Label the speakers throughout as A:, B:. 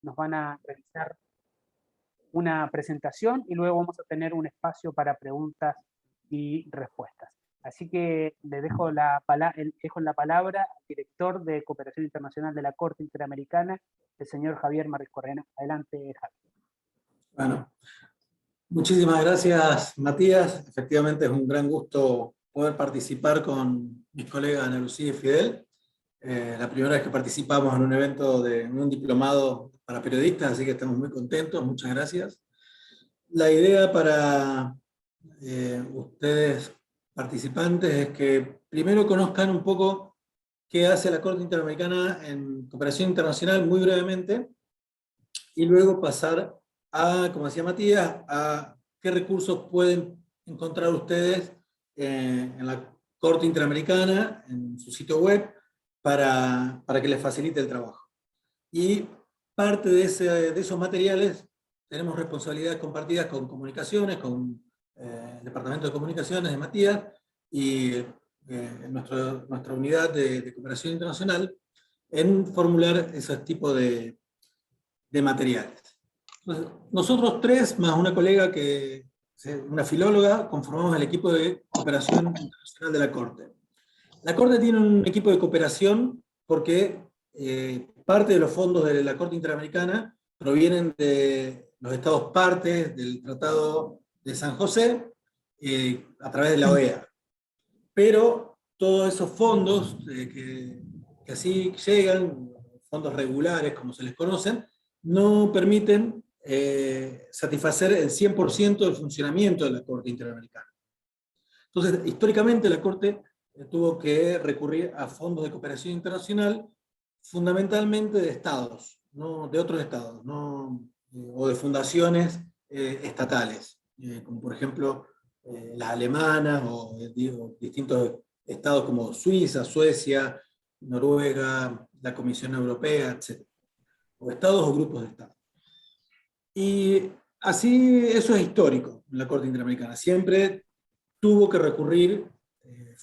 A: nos van a realizar una presentación y luego vamos a tener un espacio para preguntas y respuestas. Así que le dejo la palabra al director de Cooperación Internacional de la Corte Interamericana, el señor Javier Marcorena. Adelante, Javier.
B: Bueno, muchísimas gracias, Matías. Efectivamente es un gran gusto poder participar con mis colegas Ana Lucía y Fidel. La primera vez que participamos en un evento en un diplomado para periodistas, así que estamos muy contentos, muchas gracias. La idea para ustedes participantes es que primero conozcan un poco qué hace la Corte Interamericana en cooperación internacional muy brevemente, y luego pasar a, como decía Matías, a qué recursos pueden encontrar ustedes en la Corte Interamericana, en su sitio web, para que les facilite el trabajo. Y parte de esos materiales tenemos responsabilidades compartidas con comunicaciones, con el Departamento de Comunicaciones de Matías y nuestra unidad de cooperación internacional en formular esos tipos de materiales. Entonces, nosotros tres, más una colega una filóloga, conformamos el equipo de cooperación internacional de la Corte. La Corte tiene un equipo de cooperación porque parte de los fondos de la Corte Interamericana provienen de los estados partes del Tratado de San José a través de la OEA. Pero todos esos fondos que así llegan, fondos regulares como se les conocen, no permiten satisfacer el 100% del funcionamiento de la Corte Interamericana. Entonces, históricamente la Corte tuvo que recurrir a fondos de cooperación internacional, fundamentalmente de estados, no de otros estados, o de fundaciones estatales, como por ejemplo las alemanas, o distintos estados como Suiza, Suecia, Noruega, la Comisión Europea, etc. O estados o grupos de estados. Y así, eso es histórico en la Corte Interamericana. Siempre tuvo que recurrir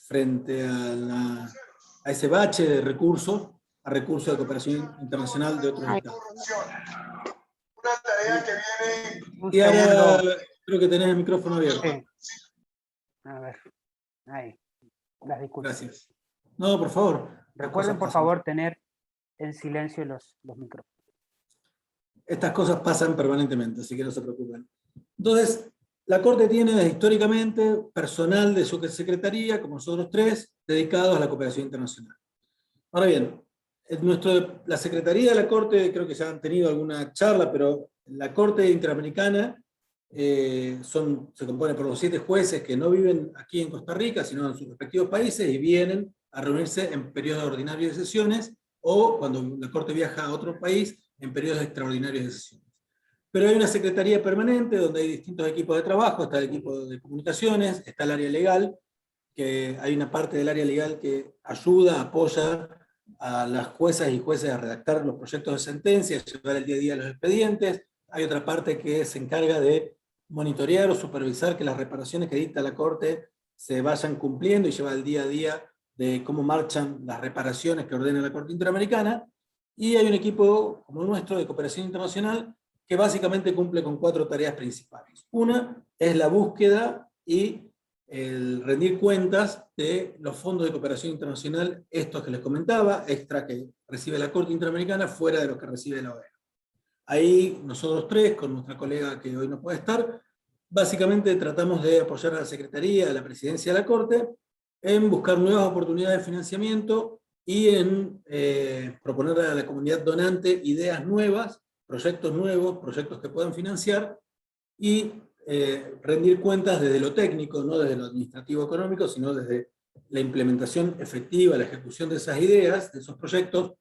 B: frente a ese bache de recursos, a recursos de cooperación internacional de otros estados.
C: Una tarea que viene...
B: Y ahora creo que tenés el micrófono abierto.
A: Sí. A ver, ahí. Las disculpas.
B: Gracias. No, por favor.
A: Recuerden, por favor, tener en silencio los micrófonos.
B: Estas cosas pasan permanentemente, así que no se preocupen. Entonces, la Corte tiene históricamente personal de su secretaría, como nosotros tres, dedicados a la cooperación internacional. Ahora bien, la Secretaría de la Corte, creo que ya han tenido alguna charla, pero la Corte Interamericana se compone por los 7 jueces que no viven aquí en Costa Rica, sino en sus respectivos países, y vienen a reunirse en periodos ordinarios de sesiones, o cuando la Corte viaja a otro país, en periodos extraordinarios de sesiones. Pero hay una secretaría permanente donde hay distintos equipos de trabajo, está el equipo de comunicaciones, está el área legal, que hay una parte del área legal que ayuda, apoya a las juezas y jueces a redactar los proyectos de sentencia, llevar el día a día los expedientes. Hay otra parte que se encarga de monitorear o supervisar que las reparaciones que dicta la Corte se vayan cumpliendo y lleva el día a día de cómo marchan las reparaciones que ordena la Corte Interamericana. Y hay un equipo como el nuestro de cooperación internacional que básicamente cumple con 4 tareas principales. Una es la búsqueda y el rendir cuentas de los fondos de cooperación internacional, estos que les comentaba, extra que recibe la Corte Interamericana, fuera de los que recibe la OEA. Ahí nosotros tres, con nuestra colega que hoy no puede estar, básicamente tratamos de apoyar a la Secretaría, a la Presidencia de la Corte, en buscar nuevas oportunidades de financiamiento y en proponerle a la comunidad donante ideas nuevas, proyectos que puedan financiar, y rendir cuentas desde lo técnico, no desde lo administrativo económico, sino desde la implementación efectiva, la ejecución de esas ideas, de esos proyectos,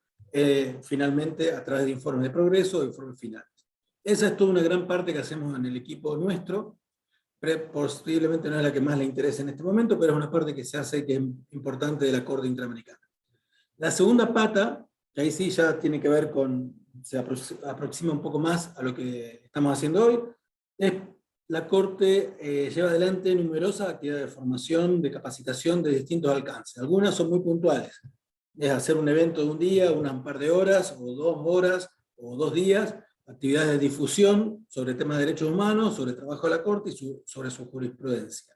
B: finalmente a través de informes de progreso o informes finales. Esa es toda una gran parte que hacemos en el equipo nuestro, posiblemente no es la que más le interesa en este momento, pero es una parte que se hace que es importante de la Corte Interamericana. La segunda pata, que ahí sí ya tiene que ver se aproxima un poco más a lo que estamos haciendo hoy, es la Corte lleva adelante numerosas actividades de formación, de capacitación de distintos alcances. Algunas son muy puntuales. Es hacer un evento de un día, un par de horas o 2 horas o 2 días, actividades de difusión sobre temas de derechos humanos, sobre el trabajo de la Corte y sobre su jurisprudencia.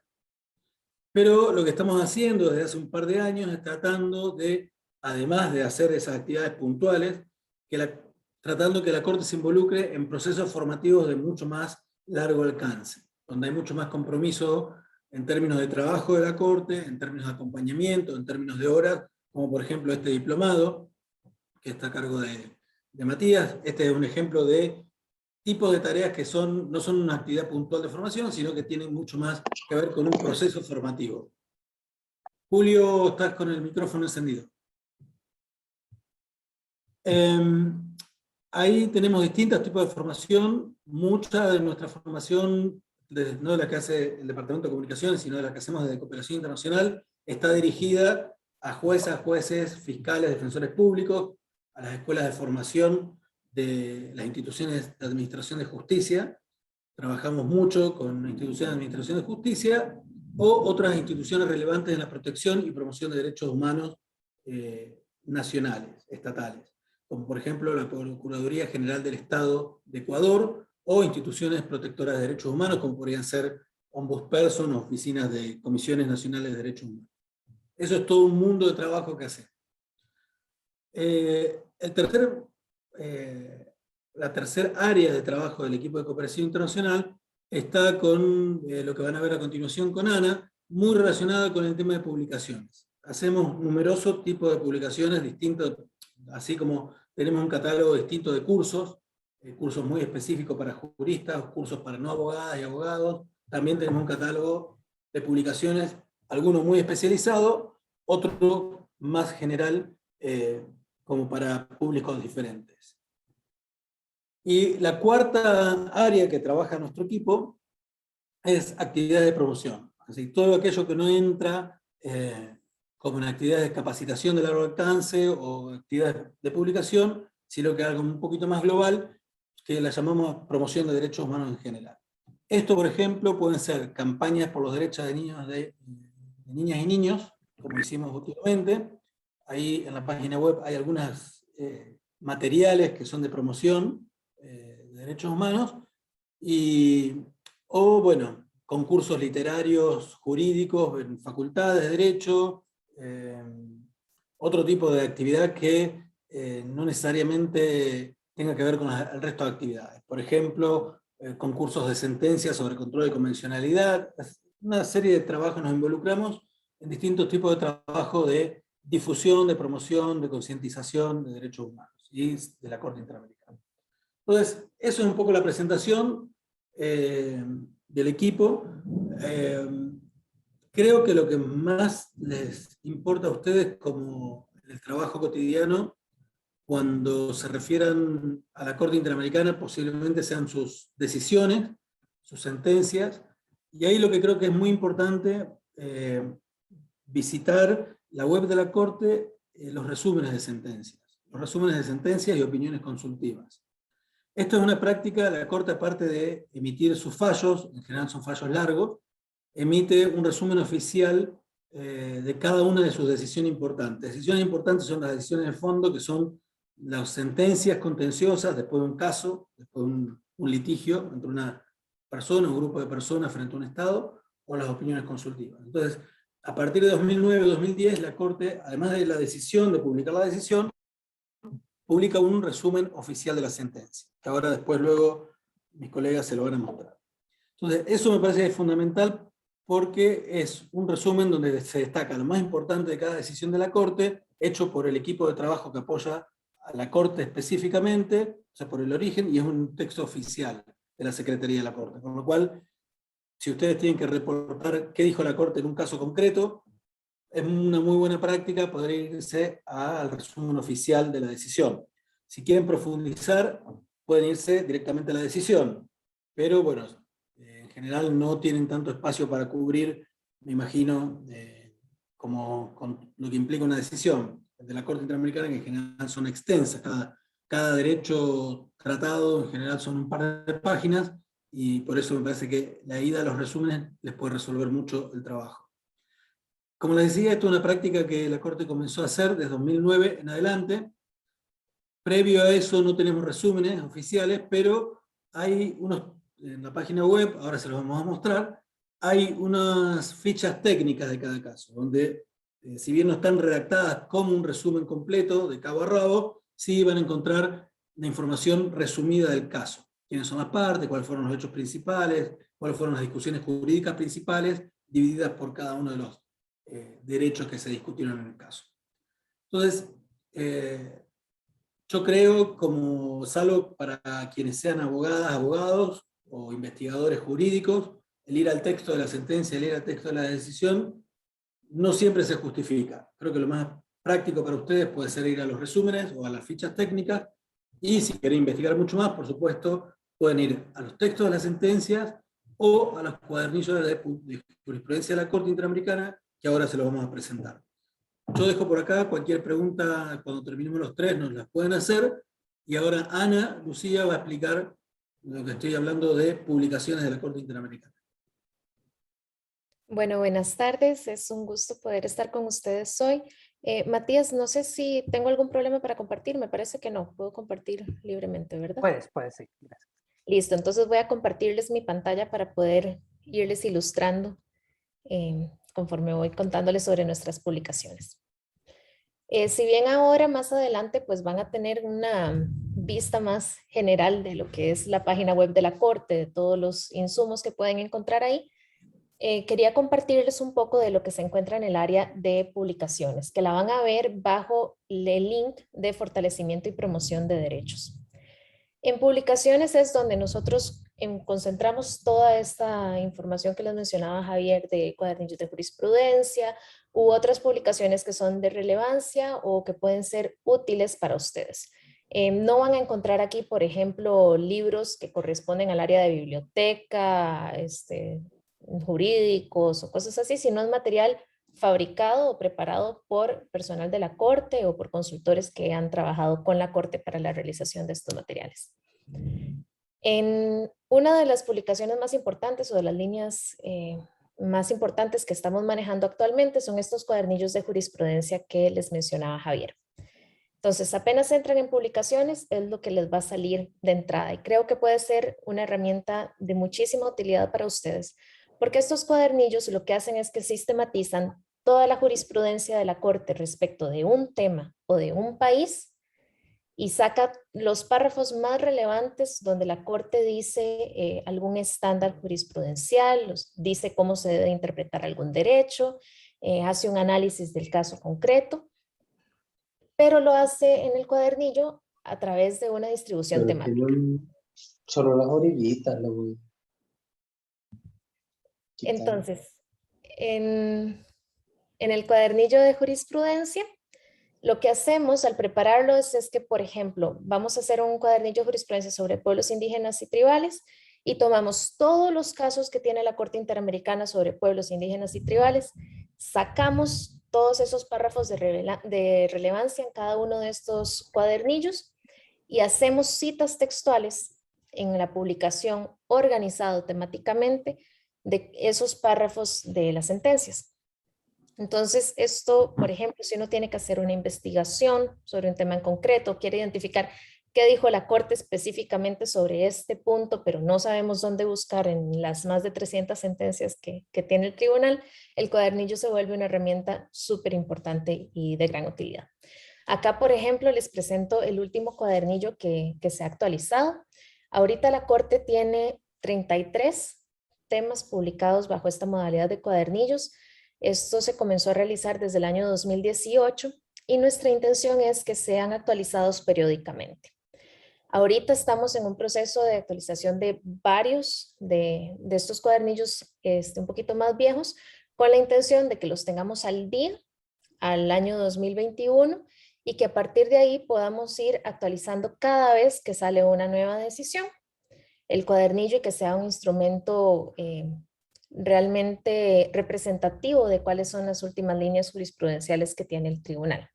B: Pero lo que estamos haciendo desde hace un par de años es tratando de, además de hacer esas actividades puntuales, tratando que la Corte se involucre en procesos formativos de mucho más largo alcance, donde hay mucho más compromiso en términos de trabajo de la Corte, en términos de acompañamiento, en términos de horas, como por ejemplo este diplomado, que está a cargo de Matías. Este es un ejemplo de tipos de tareas que no son una actividad puntual de formación, sino que tienen mucho más que ver con un proceso formativo. Julio, estás con el micrófono encendido. Ahí tenemos distintos tipos de formación. Mucha de nuestra formación, no de la que hace el Departamento de Comunicaciones, sino de la que hacemos desde Cooperación Internacional, está dirigida a juezas, jueces, fiscales, defensores públicos, a las escuelas de formación de las instituciones de administración de justicia. Trabajamos mucho con instituciones de administración de justicia o otras instituciones relevantes en la protección y promoción de derechos humanos nacionales, estatales, como por ejemplo la Procuraduría General del Estado de Ecuador, o instituciones protectoras de derechos humanos, como podrían ser ombudsperson o oficinas de comisiones nacionales de derechos humanos. Eso es todo un mundo de trabajo que hacemos. La tercera área de trabajo del equipo de cooperación internacional está con lo que van a ver a continuación con Ana, muy relacionada con el tema de publicaciones. Hacemos numerosos tipos de publicaciones distintos, así como tenemos un catálogo distinto de cursos, cursos muy específicos para juristas, cursos para no abogadas y abogados. También tenemos un catálogo de publicaciones, algunos muy especializados, otro más general, como para públicos diferentes. Y la cuarta área que trabaja nuestro equipo es actividades de promoción. Así, todo aquello que no entra como en actividades de capacitación de largo alcance o actividades de publicación, sino que algo un poquito más global, que la llamamos promoción de derechos humanos en general. Esto, por ejemplo, pueden ser campañas por los derechos de niñas y niños, como hicimos últimamente. Ahí en la página web hay algunos materiales que son de promoción de derechos humanos, o bueno, concursos literarios, jurídicos, en facultades de derecho, otro tipo de actividad que no necesariamente tenga que ver con el resto de actividades. Por ejemplo, concursos de sentencias sobre control de convencionalidad, una serie de trabajos nos involucramos en distintos tipos de trabajo de difusión, de promoción, de concientización de derechos humanos y de la Corte Interamericana. Entonces, eso es un poco la presentación del equipo. Creo que lo que más les importa a ustedes como el trabajo cotidiano, cuando se refieran a la Corte Interamericana, posiblemente sean sus decisiones, sus sentencias, y ahí lo que creo que es muy importante, visitar la web de la Corte, los resúmenes de sentencias y opiniones consultivas. Esto es una práctica, la Corte, aparte de emitir sus fallos, en general son fallos largos, emite un resumen oficial de cada una de sus decisiones importantes. Decisiones importantes son las decisiones de fondo, que son las sentencias contenciosas después de un caso, después de un litigio entre una persona, un grupo de personas frente a un Estado, o las opiniones consultivas. Entonces, a partir de 2009-2010, la Corte, además de la decisión, de publicar la decisión, publica un resumen oficial de la sentencia, que ahora después luego mis colegas se lo van a mostrar. Entonces, eso me parece fundamental porque es un resumen donde se destaca lo más importante de cada decisión de la Corte, hecho por el equipo de trabajo que apoya a la Corte específicamente, o sea, por el origen, y es un texto oficial de la Secretaría de la Corte. Con lo cual, si ustedes tienen que reportar qué dijo la Corte en un caso concreto, es una muy buena práctica poder irse al resumen oficial de la decisión. Si quieren profundizar, pueden irse directamente a la decisión, pero bueno, en general no tienen tanto espacio para cubrir, me imagino, como con lo que implica una decisión de la Corte Interamericana, que en general son extensas. Cada derecho tratado en general son un par de páginas, y por eso me parece que la ida a los resúmenes les puede resolver mucho el trabajo. Como les decía, esto es una práctica que la Corte comenzó a hacer desde 2009 en adelante, Previo a eso no tenemos resúmenes oficiales, pero hay unos, en la página web, ahora se los vamos a mostrar, hay unas fichas técnicas de cada caso, donde si bien no están redactadas como un resumen completo de cabo a rabo, sí van a encontrar la información resumida del caso. Quiénes son las partes, cuáles fueron los hechos principales, cuáles fueron las discusiones jurídicas principales, divididas por cada uno de los derechos que se discutieron en el caso. Entonces, yo creo, como salvo para quienes sean abogadas, abogados o investigadores jurídicos, el ir al texto de la sentencia, el ir al texto de la decisión, no siempre se justifica. Creo que lo más práctico para ustedes puede ser ir a los resúmenes o a las fichas técnicas, y si quieren investigar mucho más, por supuesto, pueden ir a los textos de las sentencias o a los cuadernillos de jurisprudencia de la Corte Interamericana, que ahora se los vamos a presentar. Yo dejo por acá cualquier pregunta, cuando terminemos los tres nos las pueden hacer, y ahora Ana Lucía va a explicar lo que estoy hablando de publicaciones de la Corte Interamericana.
D: Bueno, buenas tardes, es un gusto poder estar con ustedes hoy. Matías, no sé si tengo algún problema para compartir, me parece que no, puedo compartir libremente, ¿verdad?
A: Puedes, sí, gracias.
D: Listo, entonces voy a compartirles mi pantalla para poder irles ilustrando conforme voy contándoles sobre nuestras publicaciones. Si bien ahora más adelante pues van a tener una vista más general de lo que es la página web de la Corte, de todos los insumos que pueden encontrar ahí, quería compartirles un poco de lo que se encuentra en el área de publicaciones, que la van a ver bajo el link de fortalecimiento y promoción de derechos. En publicaciones es donde nosotros concentramos toda esta información que les mencionaba Javier de cuadernillos de jurisprudencia u otras publicaciones que son de relevancia o que pueden ser útiles para ustedes. No van a encontrar aquí, por ejemplo, libros que corresponden al área de biblioteca, jurídicos o cosas así, sino es material fabricado o preparado por personal de la Corte o por consultores que han trabajado con la Corte para la realización de estos materiales. En una de las publicaciones más importantes o de las líneas más importantes que estamos manejando actualmente son estos cuadernillos de jurisprudencia que les mencionaba Javier. Entonces, apenas entran en publicaciones, es lo que les va a salir de entrada y creo que puede ser una herramienta de muchísima utilidad para ustedes, porque estos cuadernillos lo que hacen es que sistematizan toda la jurisprudencia de la Corte respecto de un tema o de un país y saca los párrafos más relevantes donde la Corte dice algún estándar jurisprudencial, dice cómo se debe interpretar algún derecho, hace un análisis del caso concreto, pero lo hace en el cuadernillo a través de una distribución temática.
E: Solo las orillitas lo voy quitando.
D: Entonces, en el cuadernillo de jurisprudencia, lo que hacemos al prepararlo es que, por ejemplo, vamos a hacer un cuadernillo de jurisprudencia sobre pueblos indígenas y tribales y tomamos todos los casos que tiene la Corte Interamericana sobre pueblos indígenas y tribales, sacamos todos esos párrafos de relevancia en cada uno de estos cuadernillos y hacemos citas textuales en la publicación organizado temáticamente de esos párrafos de las sentencias. Entonces, esto, por ejemplo, si uno tiene que hacer una investigación sobre un tema en concreto, quiere identificar qué dijo la Corte específicamente sobre este punto, pero no sabemos dónde buscar en las más de 300 sentencias que tiene el tribunal, el cuadernillo se vuelve una herramienta súper importante y de gran utilidad. Acá, por ejemplo, les presento el último cuadernillo que se ha actualizado. Ahorita la Corte tiene 33 temas publicados bajo esta modalidad de cuadernillos. Esto se comenzó a realizar desde el año 2018 y nuestra intención es que sean actualizados periódicamente. Ahorita estamos en un proceso de actualización de varios de estos cuadernillos un poquito más viejos, con la intención de que los tengamos al día al año 2021 y que a partir de ahí podamos ir actualizando cada vez que sale una nueva decisión el cuadernillo y que sea un instrumento realmente representativo de cuáles son las últimas líneas jurisprudenciales que tiene el tribunal.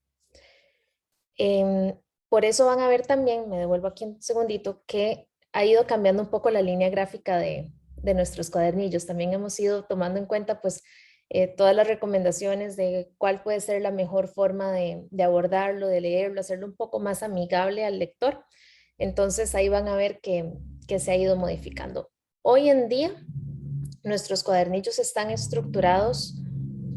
D: Por eso van a ver también, me devuelvo aquí un segundito, que ha ido cambiando un poco la línea gráfica de nuestros cuadernillos. También hemos ido tomando en cuenta pues todas las recomendaciones de cuál puede ser la mejor forma de abordarlo, de leerlo, hacerlo un poco más amigable al lector. Entonces ahí van a ver que se ha ido modificando. Hoy en día, nuestros cuadernillos están estructurados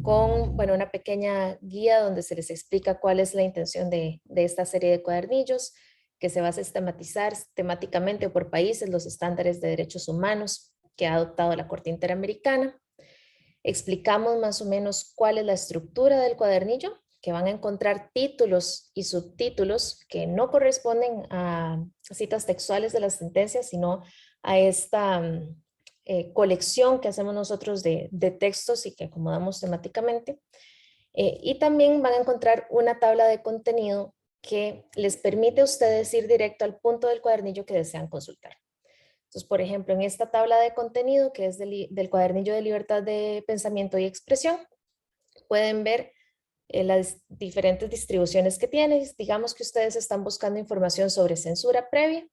D: con, bueno, una pequeña guía donde se les explica cuál es la intención de esta serie de cuadernillos, que se va a sistematizar temáticamente por países los estándares de derechos humanos que ha adoptado la Corte Interamericana. Explicamos más o menos cuál es la estructura del cuadernillo, que van a encontrar títulos y subtítulos que no corresponden a citas textuales de las sentencias, sino a esta colección que hacemos nosotros de textos y que acomodamos temáticamente. Y también van a encontrar una tabla de contenido que les permite a ustedes ir directo al punto del cuadernillo que desean consultar. Entonces, por ejemplo, en esta tabla de contenido, que es del cuadernillo de libertad de pensamiento y expresión, pueden ver las diferentes distribuciones que tiene. Digamos que ustedes están buscando información sobre censura previa.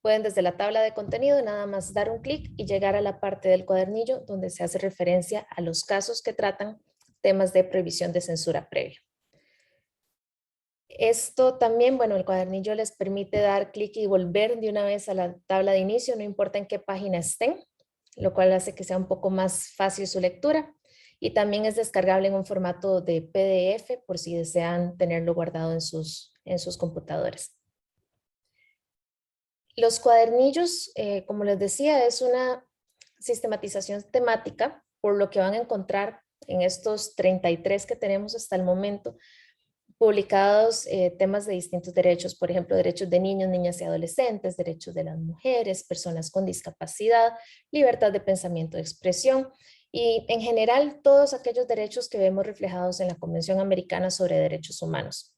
D: Pueden desde la tabla de contenido nada más dar un clic y llegar a la parte del cuadernillo donde se hace referencia a los casos que tratan temas de prohibición de censura previa. Esto también, bueno, el cuadernillo les permite dar clic y volver de una vez a la tabla de inicio, no importa en qué página estén, lo cual hace que sea un poco más fácil su lectura. Y también es descargable en un formato de PDF por si desean tenerlo guardado en sus computadores. Los cuadernillos, como les decía, es una sistematización temática, por lo que van a encontrar en estos 33 que tenemos hasta el momento, publicados temas de distintos derechos, por ejemplo, derechos de niños, niñas y adolescentes, derechos de las mujeres, personas con discapacidad, libertad de pensamiento y expresión, y en general todos aquellos derechos que vemos reflejados en la Convención Americana sobre Derechos Humanos.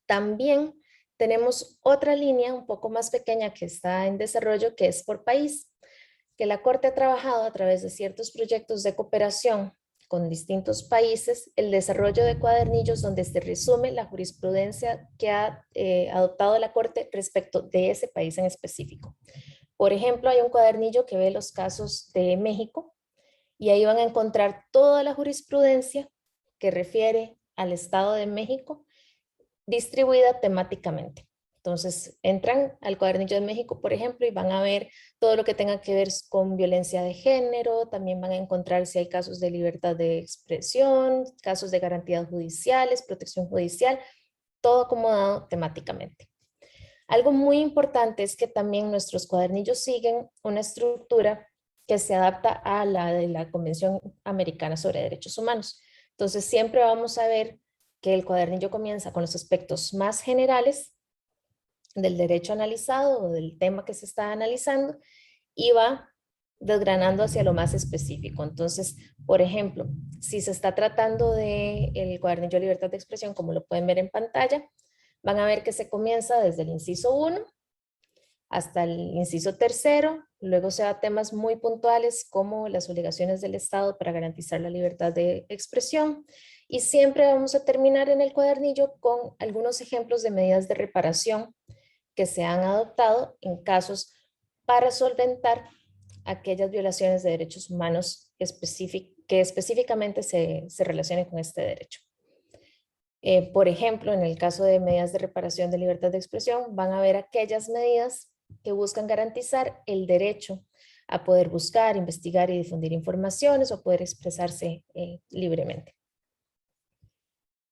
D: También tenemos otra línea un poco más pequeña que está en desarrollo, que es por país, que la Corte ha trabajado a través de ciertos proyectos de cooperación con distintos países, el desarrollo de cuadernillos donde se resume la jurisprudencia que ha adoptado la Corte respecto de ese país en específico. Por ejemplo, hay un cuadernillo que ve los casos de México y ahí van a encontrar toda la jurisprudencia que refiere al Estado de México distribuida temáticamente. Entonces entran al cuadernillo de México, por ejemplo, y van a ver todo lo que tenga que ver con violencia de género, también van a encontrar si hay casos de libertad de expresión, casos de garantías judiciales, protección judicial, todo acomodado temáticamente. Algo muy importante es que también nuestros cuadernillos siguen una estructura que se adapta a la de la Convención Americana sobre Derechos Humanos. Entonces siempre vamos a ver que el cuadernillo comienza con los aspectos más generales del derecho analizado o del tema que se está analizando y va desgranando hacia lo más específico. Entonces, por ejemplo, si se está tratando del cuadernillo de libertad de expresión, como lo pueden ver en pantalla, van a ver que se comienza desde el inciso 1 hasta el inciso 3, luego se va a temas muy puntuales como las obligaciones del Estado para garantizar la libertad de expresión, y siempre vamos a terminar en el cuadernillo con algunos ejemplos de medidas de reparación que se han adoptado en casos para solventar aquellas violaciones de derechos humanos que específicamente se relacionen con este derecho. Por ejemplo, en el caso de medidas de reparación de libertad de expresión, van a ver aquellas medidas que buscan garantizar el derecho a poder buscar, investigar y difundir informaciones o poder expresarse libremente.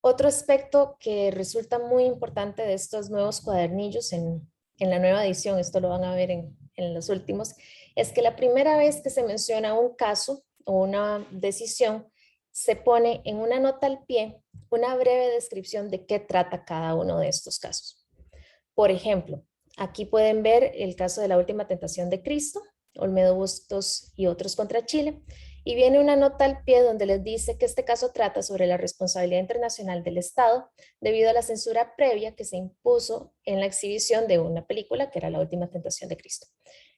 D: Otro aspecto que resulta muy importante de estos nuevos cuadernillos en la nueva edición, esto lo van a ver en los últimos, es que la primera vez que se menciona un caso o una decisión, se pone en una nota al pie una breve descripción de qué trata cada uno de estos casos. Por ejemplo, aquí pueden ver el caso de la última tentación de Cristo, Olmedo Bustos y otros contra Chile, y viene una nota al pie donde les dice que este caso trata sobre la responsabilidad internacional del Estado debido a la censura previa que se impuso en la exhibición de una película que era La última tentación de Cristo.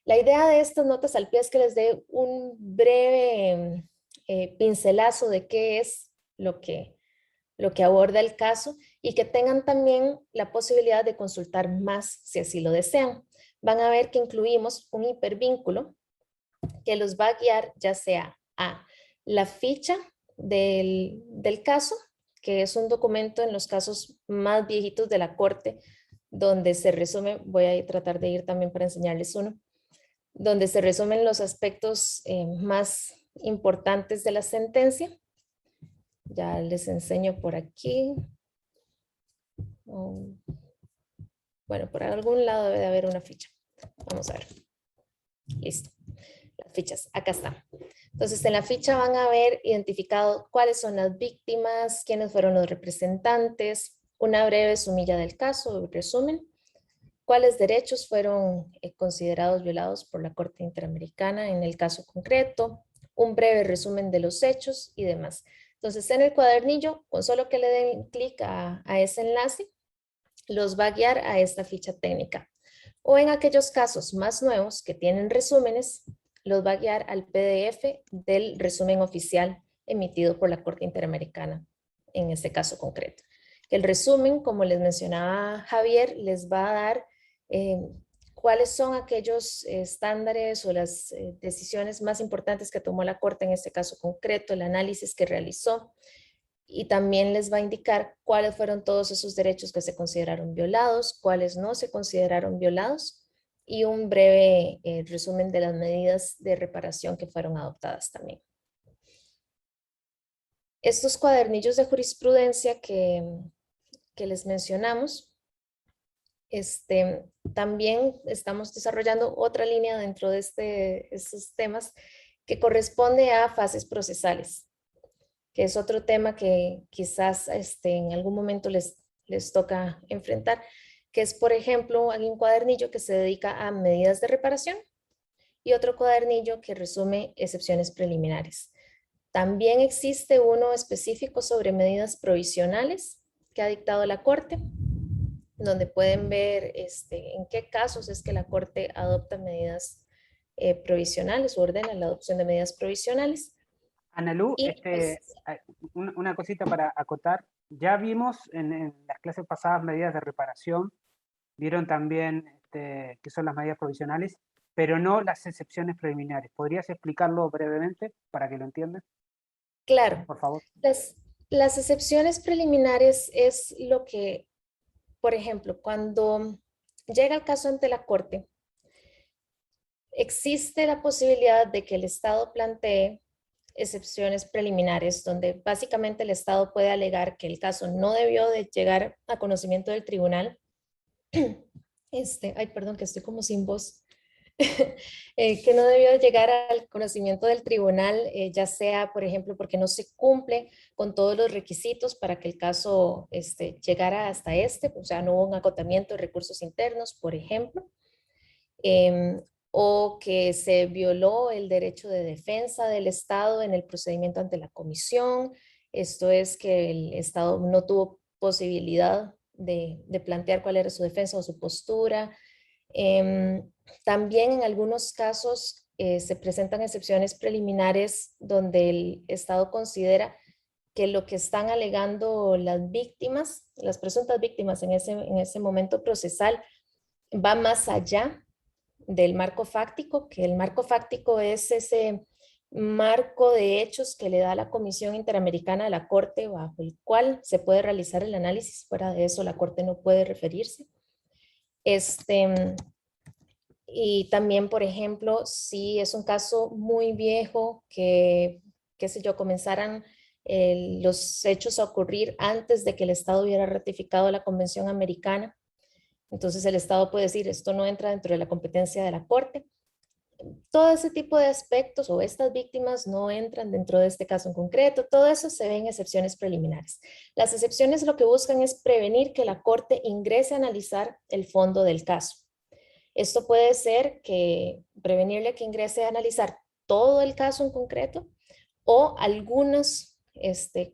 D: La idea de estas notas al pie es que les dé un breve pincelazo de qué es lo que aborda el caso y que tengan también la posibilidad de consultar más si así lo desean. Van a ver que incluimos un hipervínculo que los va a guiar ya sea a la ficha del caso, que es un documento en los casos más viejitos de la Corte, donde se resume, voy a tratar de ir también para enseñarles uno, donde se resumen los aspectos más importantes de la sentencia. Ya les enseño por aquí. Bueno, por algún lado debe de haber una ficha. Vamos a ver. Listo. Las fichas, acá están. Entonces, en la ficha van a ver identificado cuáles son las víctimas, quiénes fueron los representantes, una breve sumilla del caso, resumen, cuáles derechos fueron considerados violados por la Corte Interamericana en el caso concreto, un breve resumen de los hechos y demás. Entonces, en el cuadernillo, con solo que le den clic a ese enlace, los va a guiar a esta ficha técnica. O en aquellos casos más nuevos que tienen resúmenes, los va a guiar al PDF del resumen oficial emitido por la Corte Interamericana en este caso concreto. El resumen, como les mencionaba Javier, les va a dar cuáles son aquellos estándares o las decisiones más importantes que tomó la Corte en este caso concreto, el análisis que realizó, y también les va a indicar cuáles fueron todos esos derechos que se consideraron violados, cuáles no se consideraron violados, y un breve resumen de las medidas de reparación que fueron adoptadas también. Estos cuadernillos de jurisprudencia que les mencionamos, también estamos desarrollando otra línea dentro de estos temas que corresponde a fases procesales, que es otro tema que quizás en algún momento les toca enfrentar, que es, por ejemplo, hay un cuadernillo que se dedica a medidas de reparación y otro cuadernillo que resume excepciones preliminares. También existe uno específico sobre medidas provisionales que ha dictado la Corte, donde pueden ver en qué casos es que la Corte adopta medidas provisionales o ordena la adopción de medidas provisionales.
A: Analu,
D: Pues,
A: una cosita para acotar. Ya vimos en las clases pasadas medidas de reparación, vieron también qué son las medidas provisionales, pero no las excepciones preliminares. ¿Podrías explicarlo brevemente para que lo entiendan?
D: claro,
A: Por favor.
D: las excepciones preliminares es lo que, por ejemplo, cuando llega el caso ante la Corte, existe la posibilidad de que el Estado plantee excepciones preliminares, donde básicamente el Estado puede alegar que el caso no debió de llegar a conocimiento del tribunal. Ay, perdón, que estoy como sin voz. Que no debió de llegar al conocimiento del tribunal, ya sea, por ejemplo, porque no se cumple con todos los requisitos para que el caso llegara hasta o sea, no hubo un agotamiento de recursos internos, por ejemplo. O que se violó el derecho de defensa del Estado en el procedimiento ante la comisión. Esto es que el Estado no tuvo posibilidad de plantear cuál era su defensa o su postura. También en algunos casos se presentan excepciones preliminares donde el Estado considera que lo que están alegando las víctimas, las presuntas víctimas en ese momento procesal, va más allá del marco fáctico, que el marco fáctico es ese marco de hechos que le da la Comisión Interamericana a la Corte, bajo el cual se puede realizar el análisis. Fuera de eso, la Corte no puede referirse. Y también, por ejemplo, si es un caso muy viejo que, qué sé yo, comenzaran los hechos a ocurrir antes de que el Estado hubiera ratificado la Convención Americana, entonces el Estado puede decir, esto no entra dentro de la competencia de la Corte. Todo ese tipo de aspectos o estas víctimas no entran dentro de este caso en concreto. Todo eso se ve en excepciones preliminares. Las excepciones lo que buscan es prevenir que la Corte ingrese a analizar el fondo del caso. Esto puede ser que prevenirle que ingrese a analizar todo el caso en concreto o algunas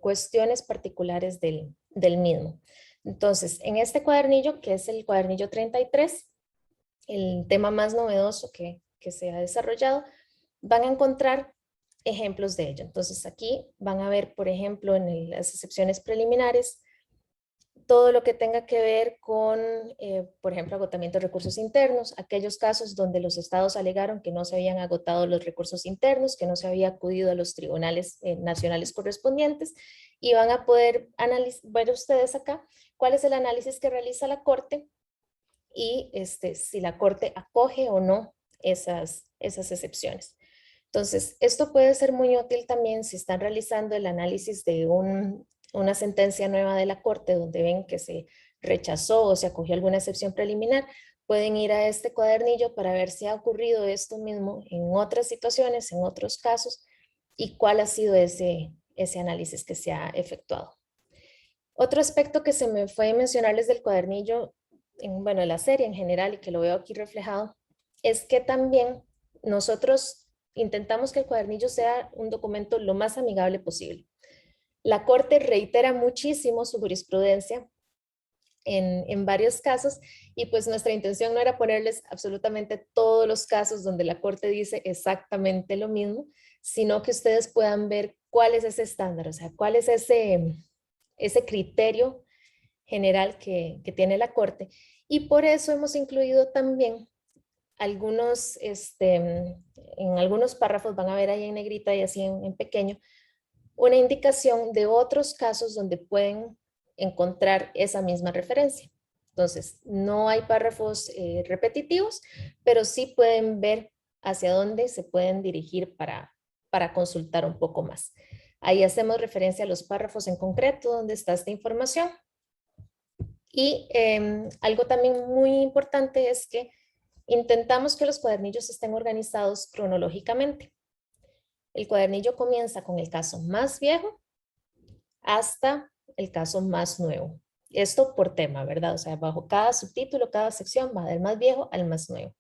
D: cuestiones particulares del mismo. Entonces, en este cuadernillo, que es el cuadernillo 33, el tema más novedoso que se ha desarrollado, van a encontrar ejemplos de ello. Entonces, aquí van a ver, por ejemplo, en las excepciones preliminares, todo lo que tenga que ver con, por ejemplo, agotamiento de recursos internos, aquellos casos donde los estados alegaron que no se habían agotado los recursos internos, que no se había acudido a los tribunales nacionales correspondientes, y van a poder ver ustedes acá cuál es el análisis que realiza la Corte y si la Corte acoge o no esas excepciones. Entonces, esto puede ser muy útil también si están realizando el análisis de una sentencia nueva de la Corte donde ven que se rechazó o se acogió alguna excepción preliminar. Pueden ir a este cuadernillo para ver si ha ocurrido esto mismo en otras situaciones, en otros casos, y cuál ha sido ese análisis que se ha efectuado. Otro aspecto que se me fue a mencionarles del cuadernillo, bueno, de la serie en general, y que lo veo aquí reflejado, es que también nosotros intentamos que el cuadernillo sea un documento lo más amigable posible. La Corte reitera muchísimo su jurisprudencia en varios casos, y pues nuestra intención no era ponerles absolutamente todos los casos donde la Corte dice exactamente lo mismo, sino que ustedes puedan ver cuál es ese estándar, o sea, cuál es ese criterio general que tiene la Corte. Y por eso hemos incluido también algunos, en algunos párrafos, van a ver ahí en negrita y así en pequeño, una indicación de otros casos donde pueden encontrar esa misma referencia. Entonces, no hay párrafos repetitivos, pero sí pueden ver hacia dónde se pueden dirigir para consultar un poco más. Ahí hacemos referencia a los párrafos en concreto donde está esta información. Y algo también muy importante es que intentamos que los cuadernillos estén organizados cronológicamente. El cuadernillo comienza con el caso más viejo hasta el caso más nuevo. Esto por tema, ¿verdad? O sea, bajo cada subtítulo, cada sección va del más viejo al más nuevo.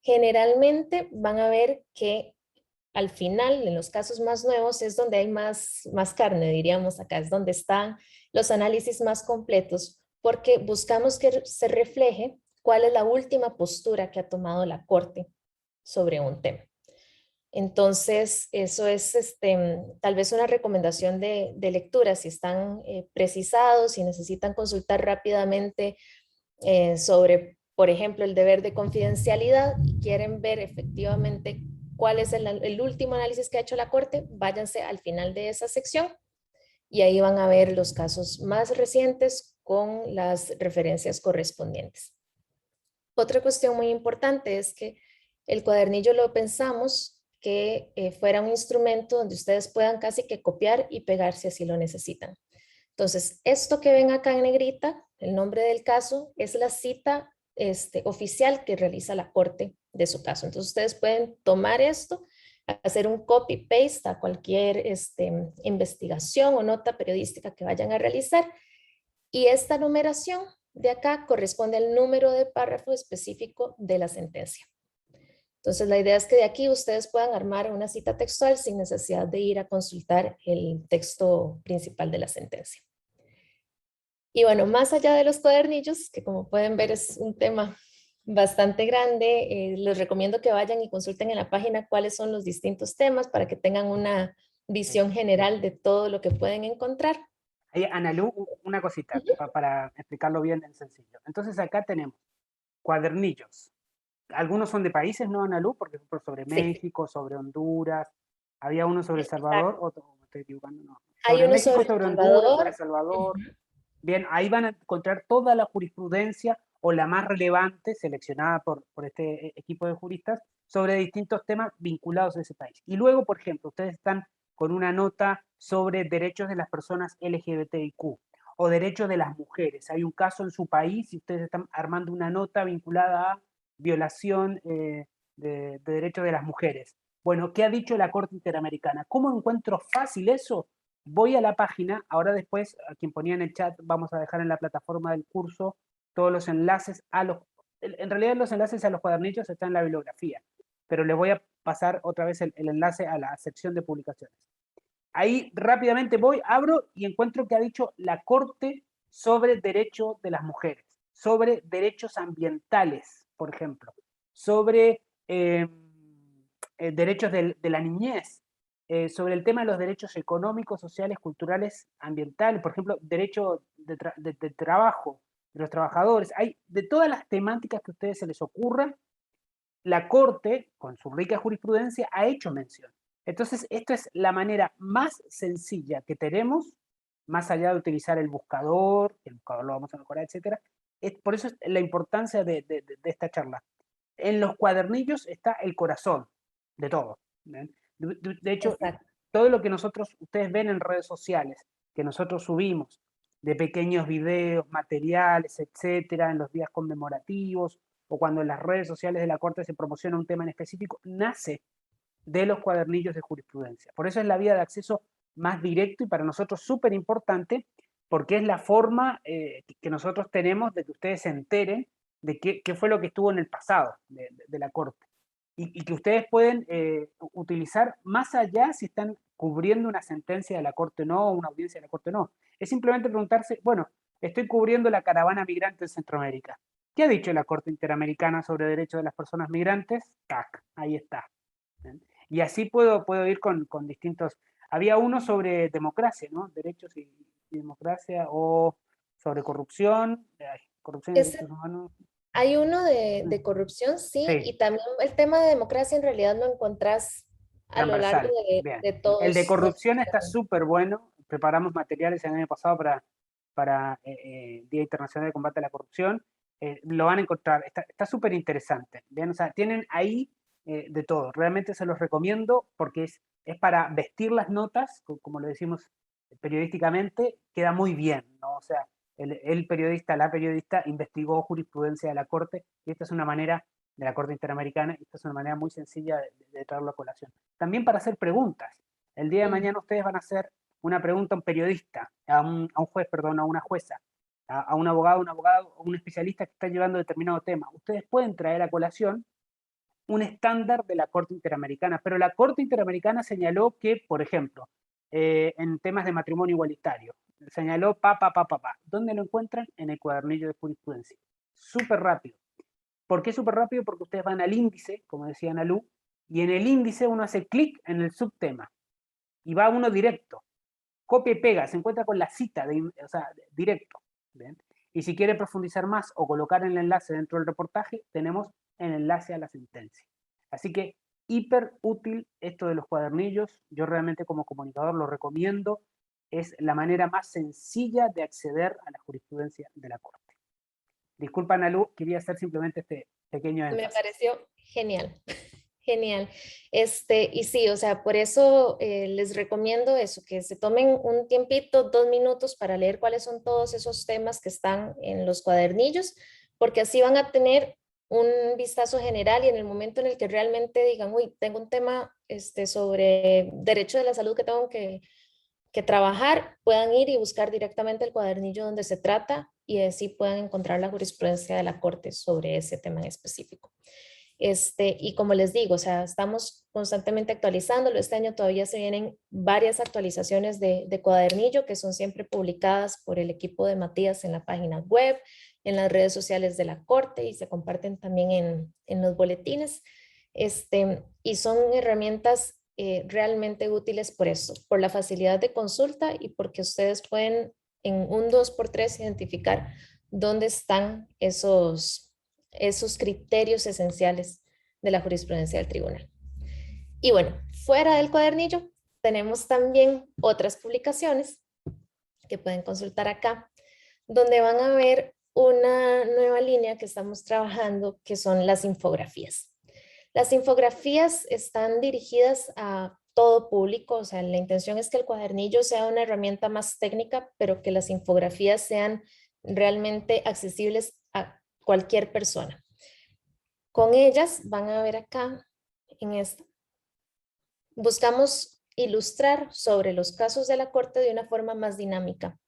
D: Generalmente van a ver que al final, en los casos más nuevos, es donde hay más carne, diríamos acá, es donde están los análisis más completos, porque buscamos que se refleje cuál es la última postura que ha tomado la Corte sobre un tema. Entonces, eso es tal vez una recomendación de lectura, si están precisados, si necesitan consultar rápidamente sobre, por ejemplo, el deber de confidencialidad y quieren ver efectivamente cuál es el último análisis que ha hecho la Corte, váyanse al final de esa sección y ahí van a ver los casos más recientes con las referencias correspondientes. Otra cuestión muy importante es que el cuadernillo lo pensamos que fuera un instrumento donde ustedes puedan casi que copiar y pegar si así lo necesitan. Entonces, esto que ven acá en negrita, el nombre del caso, es la cita oficial que realiza la Corte de su caso. Entonces, ustedes pueden tomar esto, hacer un copy-paste a cualquier investigación o nota periodística que vayan a realizar, y esta numeración de acá corresponde al número de párrafo específico de la sentencia. Entonces, la idea es que de aquí ustedes puedan armar una cita textual sin necesidad de ir a consultar el texto principal de la sentencia. Y bueno, más allá de los cuadernillos, que como pueden ver es un tema bastante grande, les recomiendo que vayan y consulten en la página cuáles son los distintos temas para que tengan una visión general de todo lo que pueden encontrar.
A: Ahí, Analu, una cosita para explicarlo bien en sencillo. Entonces acá tenemos cuadernillos. Algunos son de países, ¿no, Analu? Porque sobre México, sobre Honduras. Había uno sobre El Salvador, otro, me estoy equivocando, no.
D: Hay uno
A: México,
D: sobre
A: Honduras, sobre El Salvador. Bien, ahí van a encontrar toda la jurisprudencia o la más relevante seleccionada por este equipo de juristas sobre distintos temas vinculados a ese país. Y luego, por ejemplo, ustedes están con una nota sobre derechos de las personas LGBTIQ o derechos de las mujeres. Hay un caso en su país y ustedes están armando una nota vinculada a violación de derechos de las mujeres. Bueno, ¿qué ha dicho la Corte Interamericana? ¿Cómo encuentro fácil eso? Voy a la página, ahora después, a quien ponía en el chat, vamos a dejar en la plataforma del curso todos los enlaces a los... En realidad los enlaces a los cuadernillos están en la bibliografía, pero les voy a pasar otra vez el enlace a la sección de publicaciones. Ahí rápidamente voy, abro y encuentro que ha dicho la Corte sobre derechos de las mujeres, sobre derechos ambientales, por ejemplo, sobre derechos de la niñez, sobre el tema de los derechos económicos, sociales, culturales, ambientales, por ejemplo, derecho de trabajo de los trabajadores, hay de todas las temáticas que a ustedes se les ocurra, la Corte, con su rica jurisprudencia, ha hecho mención. Entonces, esto es la manera más sencilla que tenemos, más allá de utilizar el buscador lo vamos a mejorar, etcétera. Por eso es la importancia de esta charla. En los cuadernillos está el corazón de todo. De hecho,
D: Exacto.
A: todo lo que ustedes ven en redes sociales, que nosotros subimos, de pequeños videos, materiales, etcétera, en los días conmemorativos, o cuando en las redes sociales de la Corte se promociona un tema en específico, nace de los cuadernillos de jurisprudencia. Por eso es la vía de acceso más directo y para nosotros súper importante, porque es la forma que nosotros tenemos de que ustedes se enteren de qué fue lo que estuvo en el pasado de la Corte. Y que ustedes pueden utilizar más allá si están cubriendo una sentencia de la Corte o no, o una audiencia de la Corte o no. Es simplemente preguntarse, bueno, estoy cubriendo la caravana migrante en Centroamérica. ¿Qué ha dicho la Corte Interamericana sobre derechos de las personas migrantes? ¡Tac! Ahí está. ¿Bien? Y así puedo ir con distintos... Había uno sobre democracia, ¿no? Derechos y democracia, o sobre corrupción, corrupción y derechos humanos.
D: Hay uno de corrupción, sí, y también el tema de democracia en realidad lo encontrás a lo largo
A: Bien.
D: de todos.
A: El de corrupción está súper bueno. Preparamos materiales el año pasado para Día Internacional de Combate a la Corrupción. Lo van a encontrar. Está súper interesante. Bien, o sea, tienen ahí de todo. Realmente se los recomiendo porque es para vestir las notas, como lo decimos periodísticamente, queda muy bien, ¿no? O sea, el periodista, la periodista investigó jurisprudencia de la Corte y esta es una manera de la Corte Interamericana, y esta es una manera muy sencilla de traerlo a colación. También para hacer preguntas. El día de mañana ustedes van a hacer una pregunta a un periodista, a un juez, perdón, a una jueza, a un abogado, o un especialista que está llevando determinado tema. Ustedes pueden traer a colación un estándar de la Corte Interamericana, pero la Corte Interamericana señaló que, por ejemplo, en temas de matrimonio igualitario, señaló ¿Dónde lo encuentran? En el cuadernillo de jurisprudencia. Súper rápido. ¿Por qué súper rápido? Porque ustedes van al índice, como decía Nalu, y en el índice uno hace clic en el subtema y va uno directo. Copia y pega, se encuentra con la cita, o sea, directo. ¿Bien? Y si quiere profundizar más o colocar el enlace dentro del reportaje, tenemos el enlace a la sentencia. Así que hiper útil esto de los cuadernillos. Yo realmente como comunicador lo recomiendo. Es la manera más sencilla de acceder a la jurisprudencia de la Corte. Disculpa, Nalu, quería hacer simplemente este pequeño énfasis.
D: Me pareció genial. Genial. Y sí, o sea, por eso les recomiendo eso, que se tomen un tiempito, 2 minutos para leer cuáles son todos esos temas que están en los cuadernillos, porque así van a tener un vistazo general y en el momento en el que realmente digan, uy, tengo un tema sobre derecho de la salud que tengo que trabajar, puedan ir y buscar directamente el cuadernillo donde se trata y así puedan encontrar la jurisprudencia de la Corte sobre ese tema en específico. Y como les digo, o sea, estamos constantemente actualizándolo. Este año todavía se vienen varias actualizaciones de cuadernillo que son siempre publicadas por el equipo de Matías en la página web, en las redes sociales de la Corte y se comparten también en los boletines. Y son herramientas realmente útiles por eso, por la facilidad de consulta y porque ustedes pueden en un 2x3 identificar dónde están esos criterios esenciales de la jurisprudencia del tribunal. Y bueno, fuera del cuadernillo, tenemos también otras publicaciones que pueden consultar acá, donde van a ver una nueva línea que estamos trabajando, que son las infografías. Las infografías están dirigidas a todo público, o sea, la intención es que el cuadernillo sea una herramienta más técnica, pero que las infografías sean realmente accesibles a cualquier persona. Con ellas van a ver acá en esta. Buscamos ilustrar sobre los casos de la Corte de una forma más dinámica,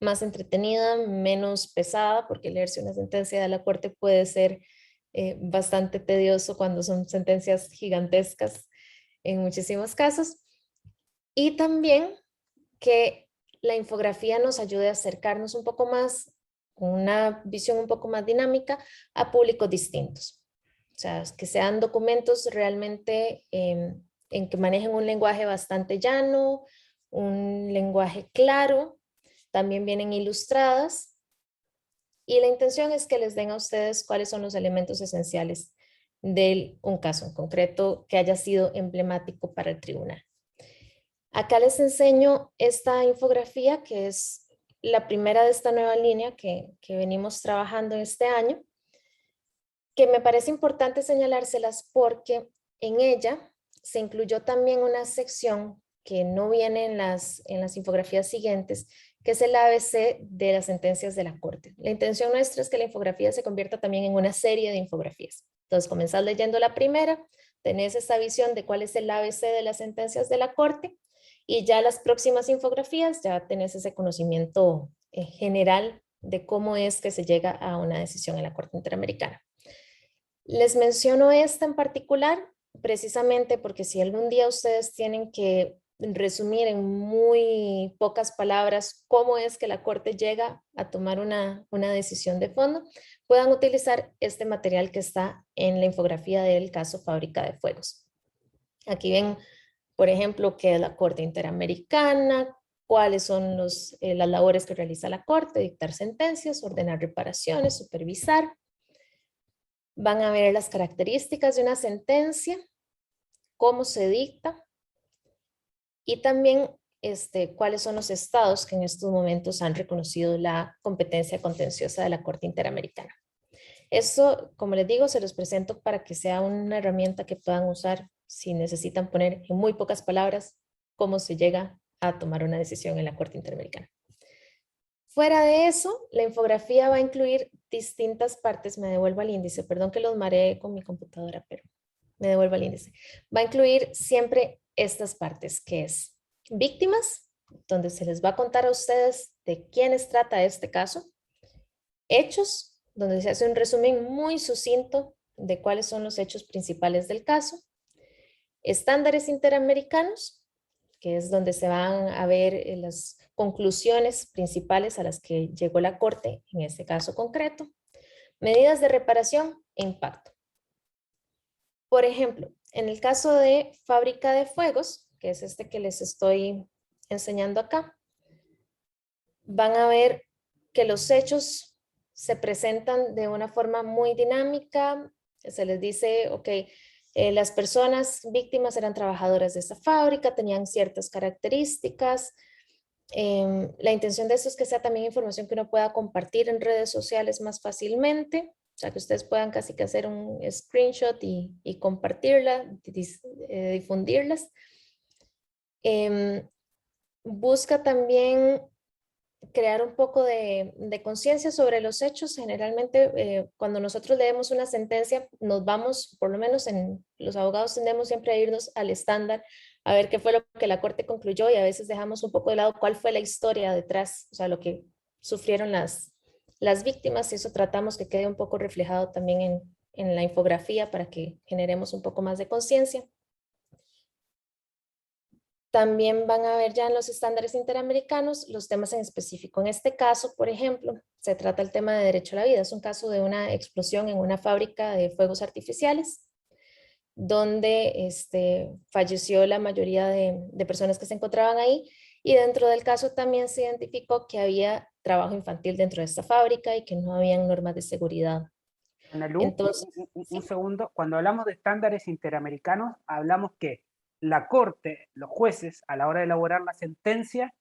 D: más entretenida, menos pesada, porque leerse una sentencia de la Corte puede ser bastante tedioso cuando son sentencias gigantescas en muchísimos casos. Y también que la infografía nos ayude a acercarnos un poco más, con una visión un poco más dinámica, a públicos distintos. O sea, que sean documentos realmente en que manejen un lenguaje bastante llano, un lenguaje claro, también vienen ilustradas y la intención es que les den a ustedes cuáles son los elementos esenciales de un caso en concreto que haya sido emblemático para el tribunal. Acá les enseño esta infografía que es la primera de esta nueva línea que venimos trabajando en este año, que me parece importante señalárselas porque en ella se incluyó también una sección que no viene en las infografías siguientes, que es el ABC de las sentencias de la Corte. La intención nuestra es que la infografía se convierta también en una serie de infografías. Entonces, comenzás leyendo la primera, tenés esta visión de cuál es el ABC de las sentencias de la Corte, y ya las próximas infografías ya tenés ese conocimiento general de cómo es que se llega a una decisión en la Corte Interamericana. Les menciono esta en particular precisamente porque si algún día ustedes tienen que resumir en muy pocas palabras cómo es que la Corte llega a tomar una decisión de fondo, puedan utilizar este material que está en la infografía del caso Fábrica de Fuegos. Aquí ven, por ejemplo, qué es la Corte Interamericana, cuáles son las labores que realiza la Corte: dictar sentencias, ordenar reparaciones, supervisar. Van a ver las características de una sentencia, cómo se dicta y también cuáles son los estados que en estos momentos han reconocido la competencia contenciosa de la Corte Interamericana. Eso, como les digo, se los presento para que sea una herramienta que puedan usar si necesitan poner en muy pocas palabras cómo se llega a tomar una decisión en la Corte Interamericana. Fuera de eso, la infografía va a incluir distintas partes. Me devuelvo al índice, perdón que los mareé con mi computadora, pero me devuelvo al índice. Va a incluir siempre estas partes, que es víctimas, donde se les va a contar a ustedes de quiénes trata este caso; hechos, donde se hace un resumen muy sucinto de cuáles son los hechos principales del caso; estándares interamericanos, que es donde se van a ver las conclusiones principales a las que llegó la Corte en este caso concreto; medidas de reparación e impacto. Por ejemplo, en el caso de Fábrica de Fuegos, que es este que les estoy enseñando acá, van a ver que los hechos se presentan de una forma muy dinámica. Se les dice, ok, las personas víctimas eran trabajadoras de esta fábrica, tenían ciertas características. La intención de esto es que sea también información que uno pueda compartir en redes sociales más fácilmente, o sea, que ustedes puedan casi que hacer un screenshot y compartirla, difundirlas. Busca también crear un poco de conciencia sobre los hechos. Generalmente cuando nosotros leemos una sentencia nos vamos, por lo menos los abogados tendemos siempre a irnos al estándar a ver qué fue lo que la Corte concluyó, y a veces dejamos un poco de lado cuál fue la historia detrás, o sea, lo que sufrieron las víctimas, y eso tratamos que quede un poco reflejado también en la infografía para que generemos un poco más de conciencia. También van a ver ya en los estándares interamericanos los temas en específico. En este caso, por ejemplo, se trata el tema de derecho a la vida. Es un caso de una explosión en una fábrica de fuegos artificiales, donde falleció la mayoría de personas que se encontraban ahí, y dentro del caso también se identificó que había trabajo infantil dentro de esta fábrica y que no habían normas de seguridad.
A: Ana Lu,
D: Entonces,
A: un segundo. Cuando hablamos de estándares interamericanos, hablamos que la Corte, los jueces, a la hora de elaborar la sentencia,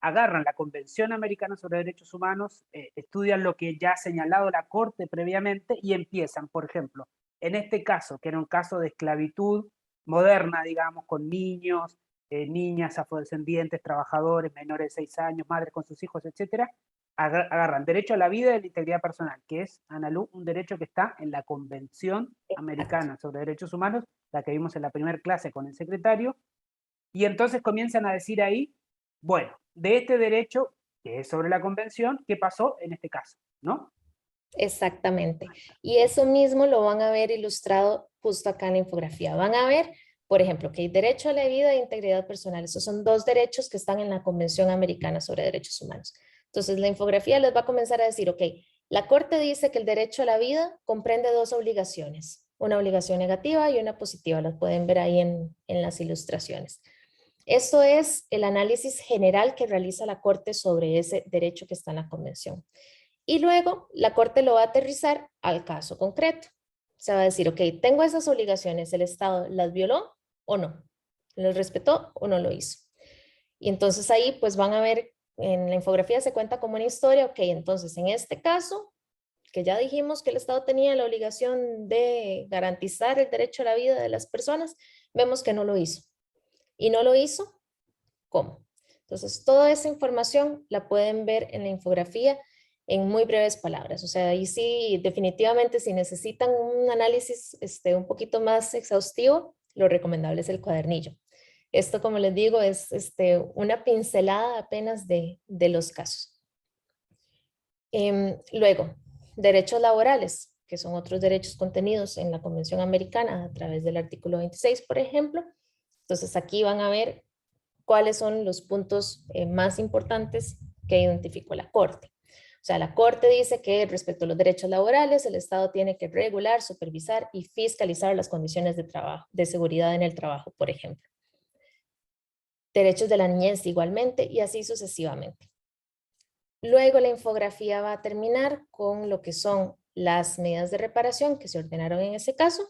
A: agarran la Convención Americana sobre Derechos Humanos, estudian lo que ya ha señalado la Corte previamente y empiezan, por ejemplo, en este caso, que era un caso de esclavitud moderna, digamos, con niños, niñas, afrodescendientes, trabajadores, menores de 6 años, madres con sus hijos, etcétera, agarran derecho a la vida y la integridad personal, que es, Ana Lu, un derecho que está en la Convención Americana sobre Derechos Humanos, la que vimos en la primera clase con el secretario, y entonces comienzan a decir ahí, bueno, de este derecho, que es sobre la Convención, ¿qué pasó en este caso? ¿No?
D: exactamente. Y eso mismo lo van a ver ilustrado justo acá en la infografía. Van a ver, por ejemplo, que hay derecho a la vida e integridad personal. Esos son dos derechos que están en la Convención Americana sobre Derechos Humanos. Entonces, la infografía les va a comenzar a decir, ok, la Corte dice que el derecho a la vida comprende dos obligaciones, una obligación negativa y una positiva. Las pueden ver ahí en las ilustraciones. Esto es el análisis general que realiza la Corte sobre ese derecho que está en la Convención. Y luego la Corte lo va a aterrizar al caso concreto. Se va a decir, ok, tengo esas obligaciones, ¿el Estado las violó o no? ¿Las respetó o no lo hizo? Y entonces ahí pues van a ver, en la infografía se cuenta como una historia, ok, entonces en este caso, que ya dijimos que el Estado tenía la obligación de garantizar el derecho a la vida de las personas, vemos que no lo hizo. ¿Y no lo hizo? ¿Cómo? Entonces, toda esa información la pueden ver en la infografía en muy breves palabras. O sea, ahí sí, definitivamente, si necesitan un análisis un poquito más exhaustivo, lo recomendable es el cuadernillo. Esto, como les digo, es una pincelada apenas de los casos. Luego, derechos laborales, que son otros derechos contenidos en la Convención Americana a través del artículo 26, por ejemplo. Entonces, aquí van a ver cuáles son los puntos más importantes que identificó la Corte. O sea, la Corte dice que respecto a los derechos laborales, el Estado tiene que regular, supervisar y fiscalizar las condiciones de trabajo, de seguridad en el trabajo, por ejemplo. Derechos de la niñez igualmente y así sucesivamente. Luego la infografía va a terminar con lo que son las medidas de reparación que se ordenaron en ese caso,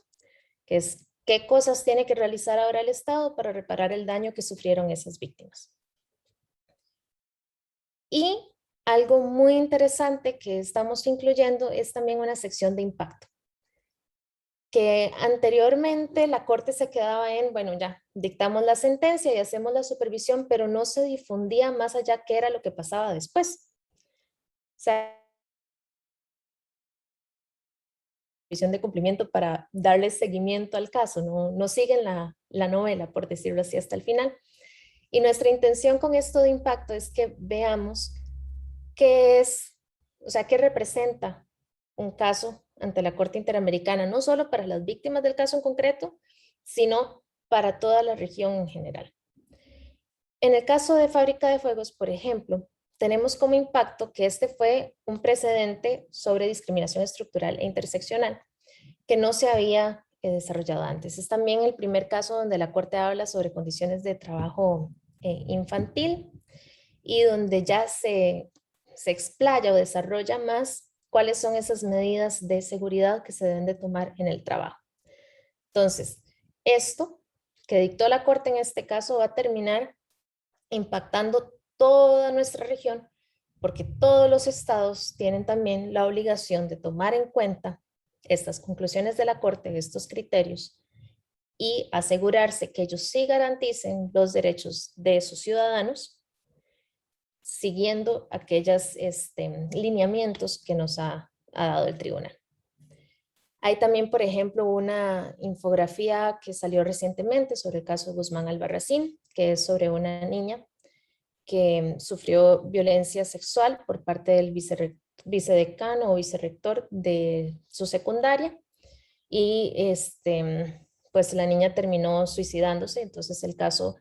D: que es qué cosas tiene que realizar ahora el Estado para reparar el daño que sufrieron esas víctimas. Y algo muy interesante que estamos incluyendo es también una sección de impacto, que anteriormente la Corte se quedaba en, bueno, ya dictamos la sentencia y hacemos la supervisión, pero no se difundía más allá qué era lo que pasaba después. O sea, visión de cumplimiento para darle seguimiento al caso, no siguen la novela, por decirlo así, hasta el final. Y nuestra intención con esto de impacto es que veamos qué es, o sea, qué representa un caso ante la Corte Interamericana, no solo para las víctimas del caso en concreto, sino para toda la región en general. En el caso de Fábrica de Fuegos, por ejemplo, tenemos como impacto que este fue un precedente sobre discriminación estructural e interseccional que no se había desarrollado antes. Es también el primer caso donde la Corte habla sobre condiciones de trabajo infantil y donde ya se explaya o desarrolla más cuáles son esas medidas de seguridad que se deben de tomar en el trabajo. Entonces, esto que dictó la Corte en este caso va a terminar impactando toda nuestra región porque todos los estados tienen también la obligación de tomar en cuenta estas conclusiones de la Corte, estos criterios, y asegurarse que ellos sí garanticen los derechos de sus ciudadanos, siguiendo aquellos lineamientos que nos ha dado el tribunal. Hay también, por ejemplo, una infografía que salió recientemente sobre el caso de Guzmán Albarracín, que es sobre una niña que sufrió violencia sexual por parte del vicedecano o vicerrector de su secundaria y pues la niña terminó suicidándose. Entonces el caso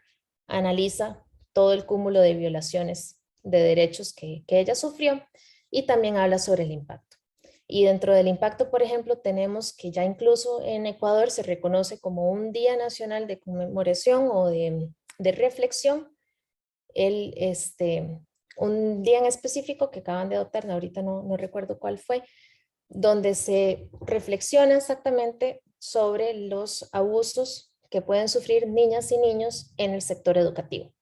D: analiza todo el cúmulo de violaciones de derechos que ella sufrió y también habla sobre el impacto. Y dentro del impacto, por ejemplo, tenemos que ya incluso en Ecuador se reconoce como un Día Nacional de Conmemoración o de reflexión un día en específico que acaban de adoptar, ahorita no recuerdo cuál fue, donde se reflexiona exactamente sobre los abusos que pueden sufrir niñas y niños en el sector educativo.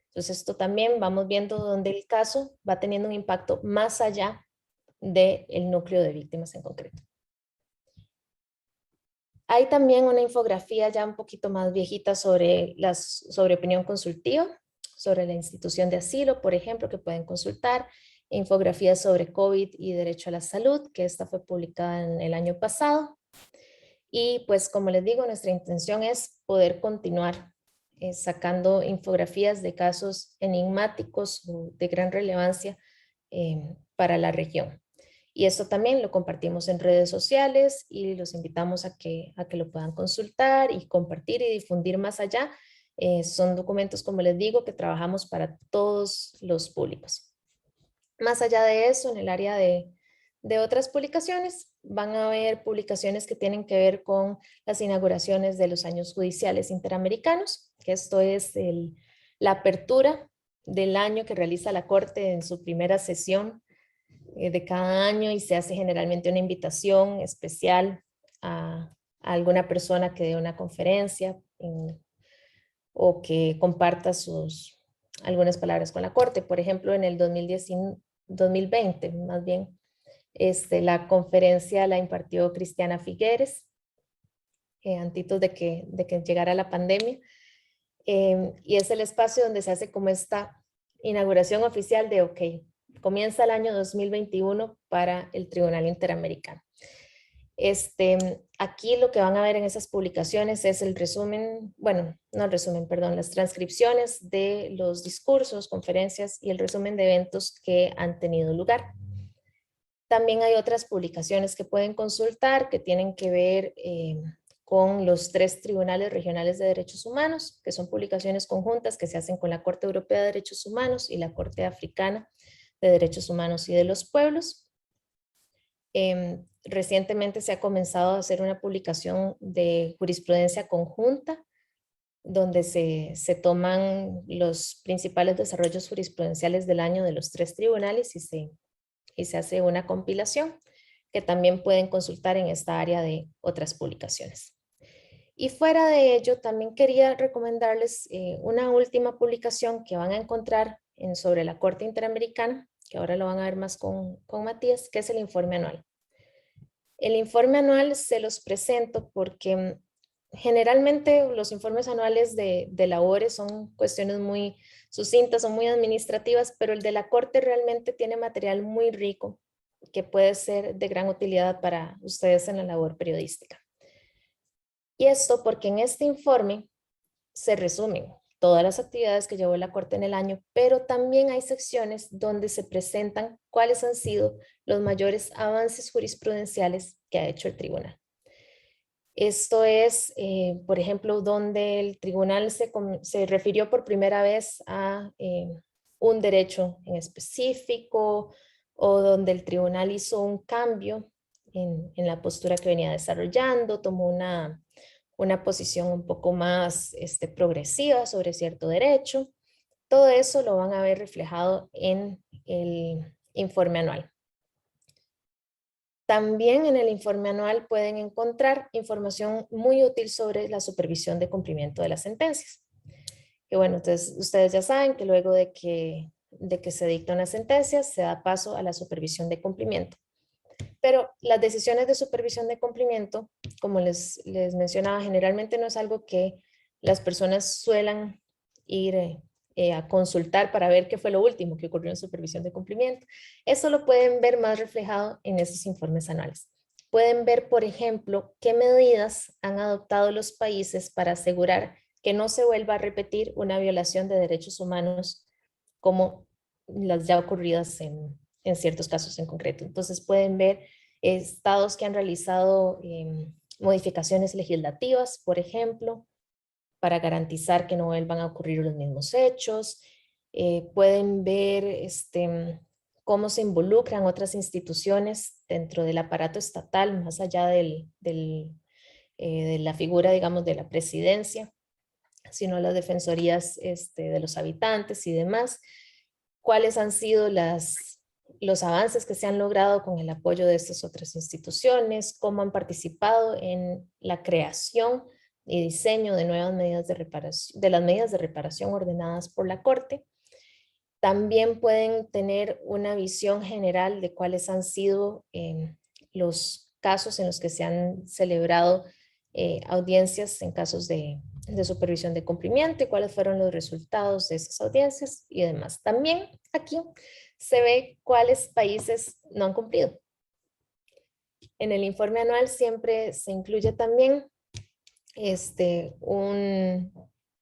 D: Entonces esto también vamos viendo donde el caso va teniendo un impacto más allá del núcleo de víctimas en concreto. Hay también una infografía ya un poquito más viejita sobre opinión consultiva, sobre la institución de asilo, por ejemplo, que pueden consultar, infografías sobre COVID y derecho a la salud, que esta fue publicada en el año pasado. Y pues como les digo, nuestra intención es poder continuar sacando infografías de casos enigmáticos o de gran relevancia para la región. Y esto también lo compartimos en redes sociales y los invitamos a que lo puedan consultar y compartir y difundir más allá. Son documentos, como les digo, que trabajamos para todos los públicos. Más allá de eso, en el área de de otras publicaciones, van a haber publicaciones que tienen que ver con las inauguraciones de los años judiciales interamericanos, que esto es la apertura del año que realiza la Corte en su primera sesión de cada año, y se hace generalmente una invitación especial a alguna persona que dé una conferencia o que comparta algunas palabras con la Corte. Por ejemplo, en el 2020, más bien, la conferencia la impartió Cristiana Figueres, antitos de que llegara la pandemia, y es el espacio donde se hace como esta inauguración oficial de, ok, comienza el año 2021 para el Tribunal Interamericano. Aquí lo que van a ver en esas publicaciones es el resumen, bueno, no el resumen, perdón, las transcripciones de los discursos, conferencias y el resumen de eventos que han tenido lugar. También hay otras publicaciones que pueden consultar que tienen que ver con los 3 tribunales regionales de derechos humanos, que son publicaciones conjuntas que se hacen con la Corte Europea de Derechos Humanos y la Corte Africana de Derechos Humanos y de los Pueblos. Recientemente se ha comenzado a hacer una publicación de jurisprudencia conjunta, donde se toman los principales desarrollos jurisprudenciales del año de los 3 tribunales y se hace una compilación que también pueden consultar en esta área de otras publicaciones. Y fuera de ello, también quería recomendarles una última publicación que van a encontrar sobre la Corte Interamericana, que ahora lo van a ver más con Matías, que es el informe anual. El informe anual se los presento porque generalmente los informes anuales de labores son cuestiones muy sucintas, son muy administrativas, pero el de la Corte realmente tiene material muy rico que puede ser de gran utilidad para ustedes en la labor periodística. Y esto porque en este informe se resumen todas las actividades que llevó la Corte en el año, pero también hay secciones donde se presentan cuáles han sido los mayores avances jurisprudenciales que ha hecho el tribunal. Esto es, por ejemplo, donde el tribunal se refirió por primera vez a un derecho en específico, o donde el tribunal hizo un cambio en la postura que venía desarrollando, tomó una posición un poco más progresiva sobre cierto derecho. Todo eso lo van a ver reflejado en el informe anual. También en el informe anual pueden encontrar información muy útil sobre la supervisión de cumplimiento de las sentencias. Que bueno, entonces ustedes ya saben que luego de que se dicta una sentencia, se da paso a la supervisión de cumplimiento. Pero las decisiones de supervisión de cumplimiento, como les mencionaba, generalmente no es algo que las personas suelan ir a consultar para ver qué fue lo último que ocurrió en supervisión de cumplimiento. Eso lo pueden ver más reflejado en esos informes anuales. Pueden ver, por ejemplo, qué medidas han adoptado los países para asegurar que no se vuelva a repetir una violación de derechos humanos como las ya ocurridas en ciertos casos en concreto. Entonces pueden ver estados que han realizado modificaciones legislativas, por ejemplo, para garantizar que no vuelvan a ocurrir los mismos hechos. Pueden ver cómo se involucran otras instituciones dentro del aparato estatal, más allá de la figura, digamos, de la presidencia, sino las defensorías de los habitantes y demás. Cuáles han sido los avances que se han logrado con el apoyo de estas otras instituciones, cómo han participado en la creación y diseño de nuevas medidas de reparación, de las medidas de reparación ordenadas por la Corte. También pueden tener una visión general de cuáles han sido los casos en los que se han celebrado audiencias en casos de supervisión de cumplimiento y cuáles fueron los resultados de esas audiencias y demás. También aquí se ve cuáles países no han cumplido. En el informe anual siempre se incluye también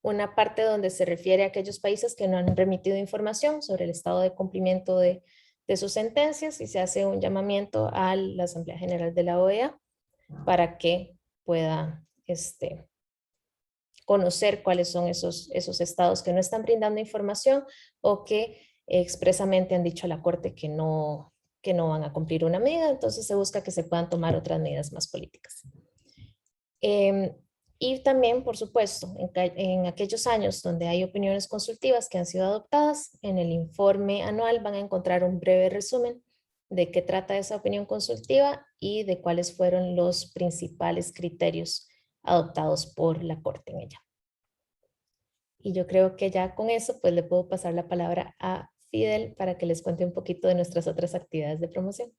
D: una parte donde se refiere a aquellos países que no han remitido información sobre el estado de cumplimiento de sus sentencias, y se hace un llamamiento a la Asamblea General de la OEA para que pueda conocer cuáles son esos estados que no están brindando información o que expresamente han dicho a la Corte que no que no van a cumplir una medida, entonces se busca que se puedan tomar otras medidas más políticas. Y también, por supuesto, en aquellos años donde hay opiniones consultivas que han sido adoptadas, en el informe anual van a encontrar un breve resumen de qué trata esa opinión consultiva y de cuáles fueron los principales criterios adoptados por la Corte en ella. Y yo creo que ya con eso, pues le puedo pasar la palabra a Fidel para que les cuente un poquito de nuestras otras actividades de promoción.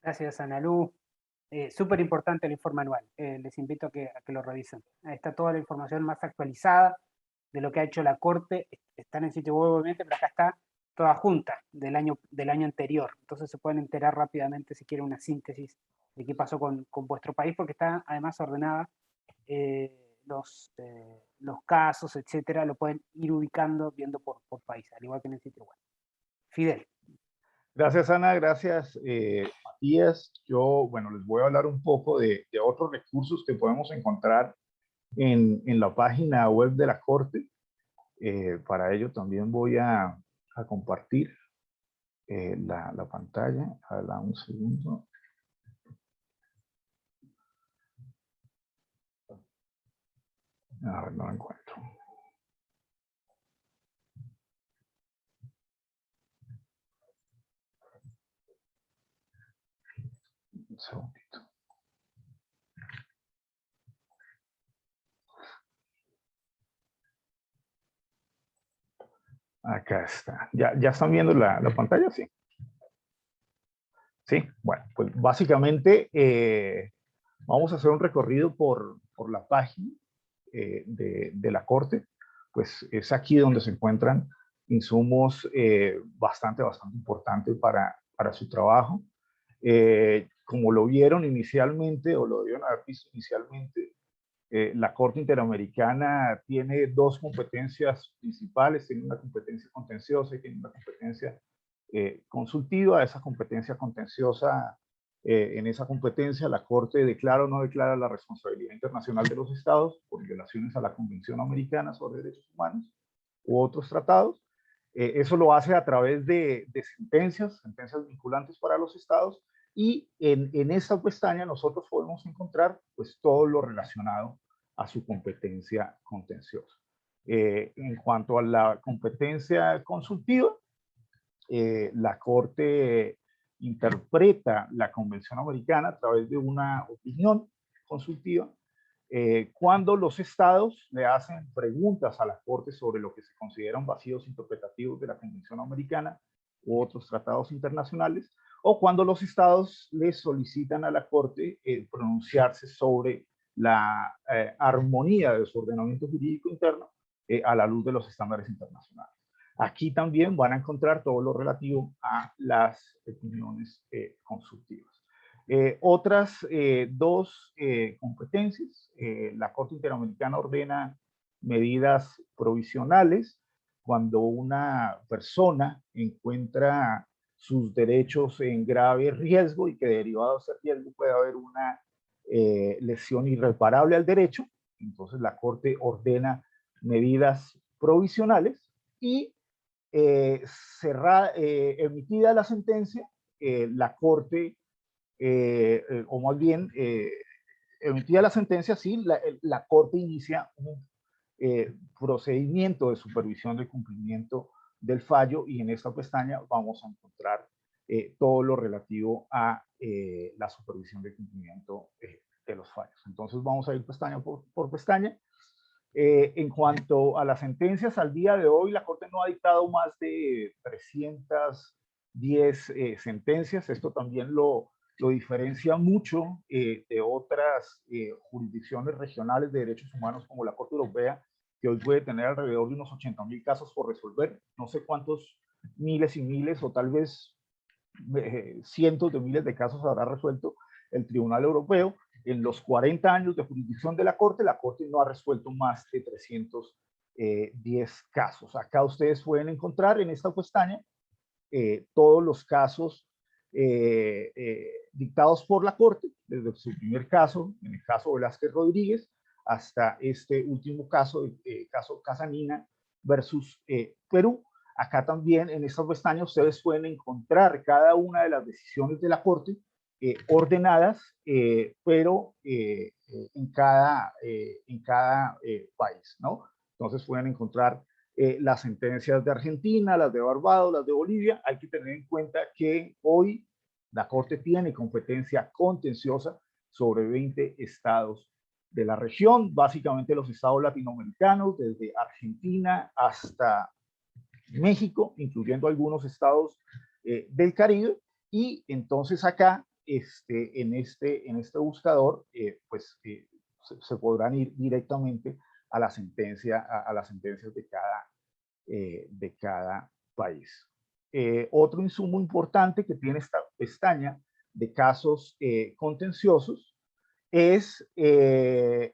A: Gracias, Analu. Súper importante el informe anual. Les invito a que lo revisen. Ahí está toda la información más actualizada de lo que ha hecho la Corte. Está en el sitio web, obviamente, pero acá está toda junta del año anterior. Entonces se pueden enterar rápidamente si quieren una síntesis de qué pasó con vuestro país, porque está además ordenada los casos, etcétera, lo pueden ir ubicando, viendo por país, al igual que en el sitio web. Fidel.
F: Gracias, Ana. Gracias, Matías. Yo, bueno, les voy a hablar un poco de otros recursos que podemos encontrar en la página web de la Corte. Para ello también voy a compartir la pantalla. Dame un segundo. A ver, no la encuentro. Un segundito. Acá está. ¿Ya están viendo la pantalla? Sí. Sí, bueno, pues básicamente vamos a hacer un recorrido por la página de la Corte. Pues es aquí donde se encuentran insumos bastante importantes para su trabajo. Como lo vieron inicialmente, o lo debieron haber visto inicialmente, la Corte Interamericana tiene dos competencias principales. Tiene una competencia contenciosa y tiene una competencia consultiva. Esa competencia contenciosa, en esa competencia la Corte declara o no declara la responsabilidad internacional de los estados por violaciones a la Convención Americana sobre Derechos Humanos u otros tratados. Eso lo hace a través de sentencias vinculantes para los estados, y en esta pestaña nosotros podemos encontrar pues todo lo relacionado a su competencia contenciosa. En cuanto a la competencia consultiva, la Corte interpreta la Convención Americana a través de una opinión consultiva cuando los estados le hacen preguntas a la Corte sobre lo que se consideran vacíos interpretativos de la Convención Americana u otros tratados internacionales, o cuando los estados le solicitan a la Corte pronunciarse sobre la armonía de su ordenamiento jurídico interno a la luz de los estándares internacionales. Aquí también van a encontrar todo lo relativo a las opiniones consultivas. Otras dos competencias. La Corte Interamericana ordena medidas provisionales cuando una persona encuentra sus derechos en grave riesgo y que derivado de ese riesgo puede haber una lesión irreparable al derecho. Entonces la Corte ordena medidas provisionales, y emitida la sentencia, la Corte, o más bien, emitida la sentencia, sí, la Corte inicia un procedimiento de supervisión del cumplimiento del fallo, y en esta pestaña vamos a encontrar todo lo relativo a la supervisión del cumplimiento de los fallos. Entonces vamos a ir pestaña por pestaña. En cuanto a las sentencias, al día de hoy la Corte no ha dictado más de 310 sentencias. Esto también lo diferencia mucho de otras jurisdicciones regionales de derechos humanos como la Corte Europea, que hoy puede tener alrededor de unos 80.000 casos por resolver. No sé cuántos miles y miles, o tal vez cientos de miles de casos habrá resuelto el Tribunal Europeo. En los 40 años de jurisdicción de la Corte no ha resuelto más de 310 casos. Acá ustedes pueden encontrar en esta pestaña todos los casos dictados por la Corte, desde su primer caso, en el caso Velázquez Rodríguez, hasta este último caso, caso Casanina versus Perú. Acá también en esta pestaña ustedes pueden encontrar cada una de las decisiones de la Corte ordenadas, pero en cada país, ¿no? Entonces pueden encontrar las sentencias de Argentina, las de Barbados, las de Bolivia. Hay que tener en cuenta que hoy la Corte tiene competencia contenciosa sobre 20 estados de la región, básicamente los estados latinoamericanos, desde Argentina hasta México, incluyendo algunos estados del Caribe. Y entonces acá, en este buscador, se podrán ir directamente a la sentencia, a las sentencias de cada país. Otro insumo importante que tiene esta pestaña de casos contenciosos es esta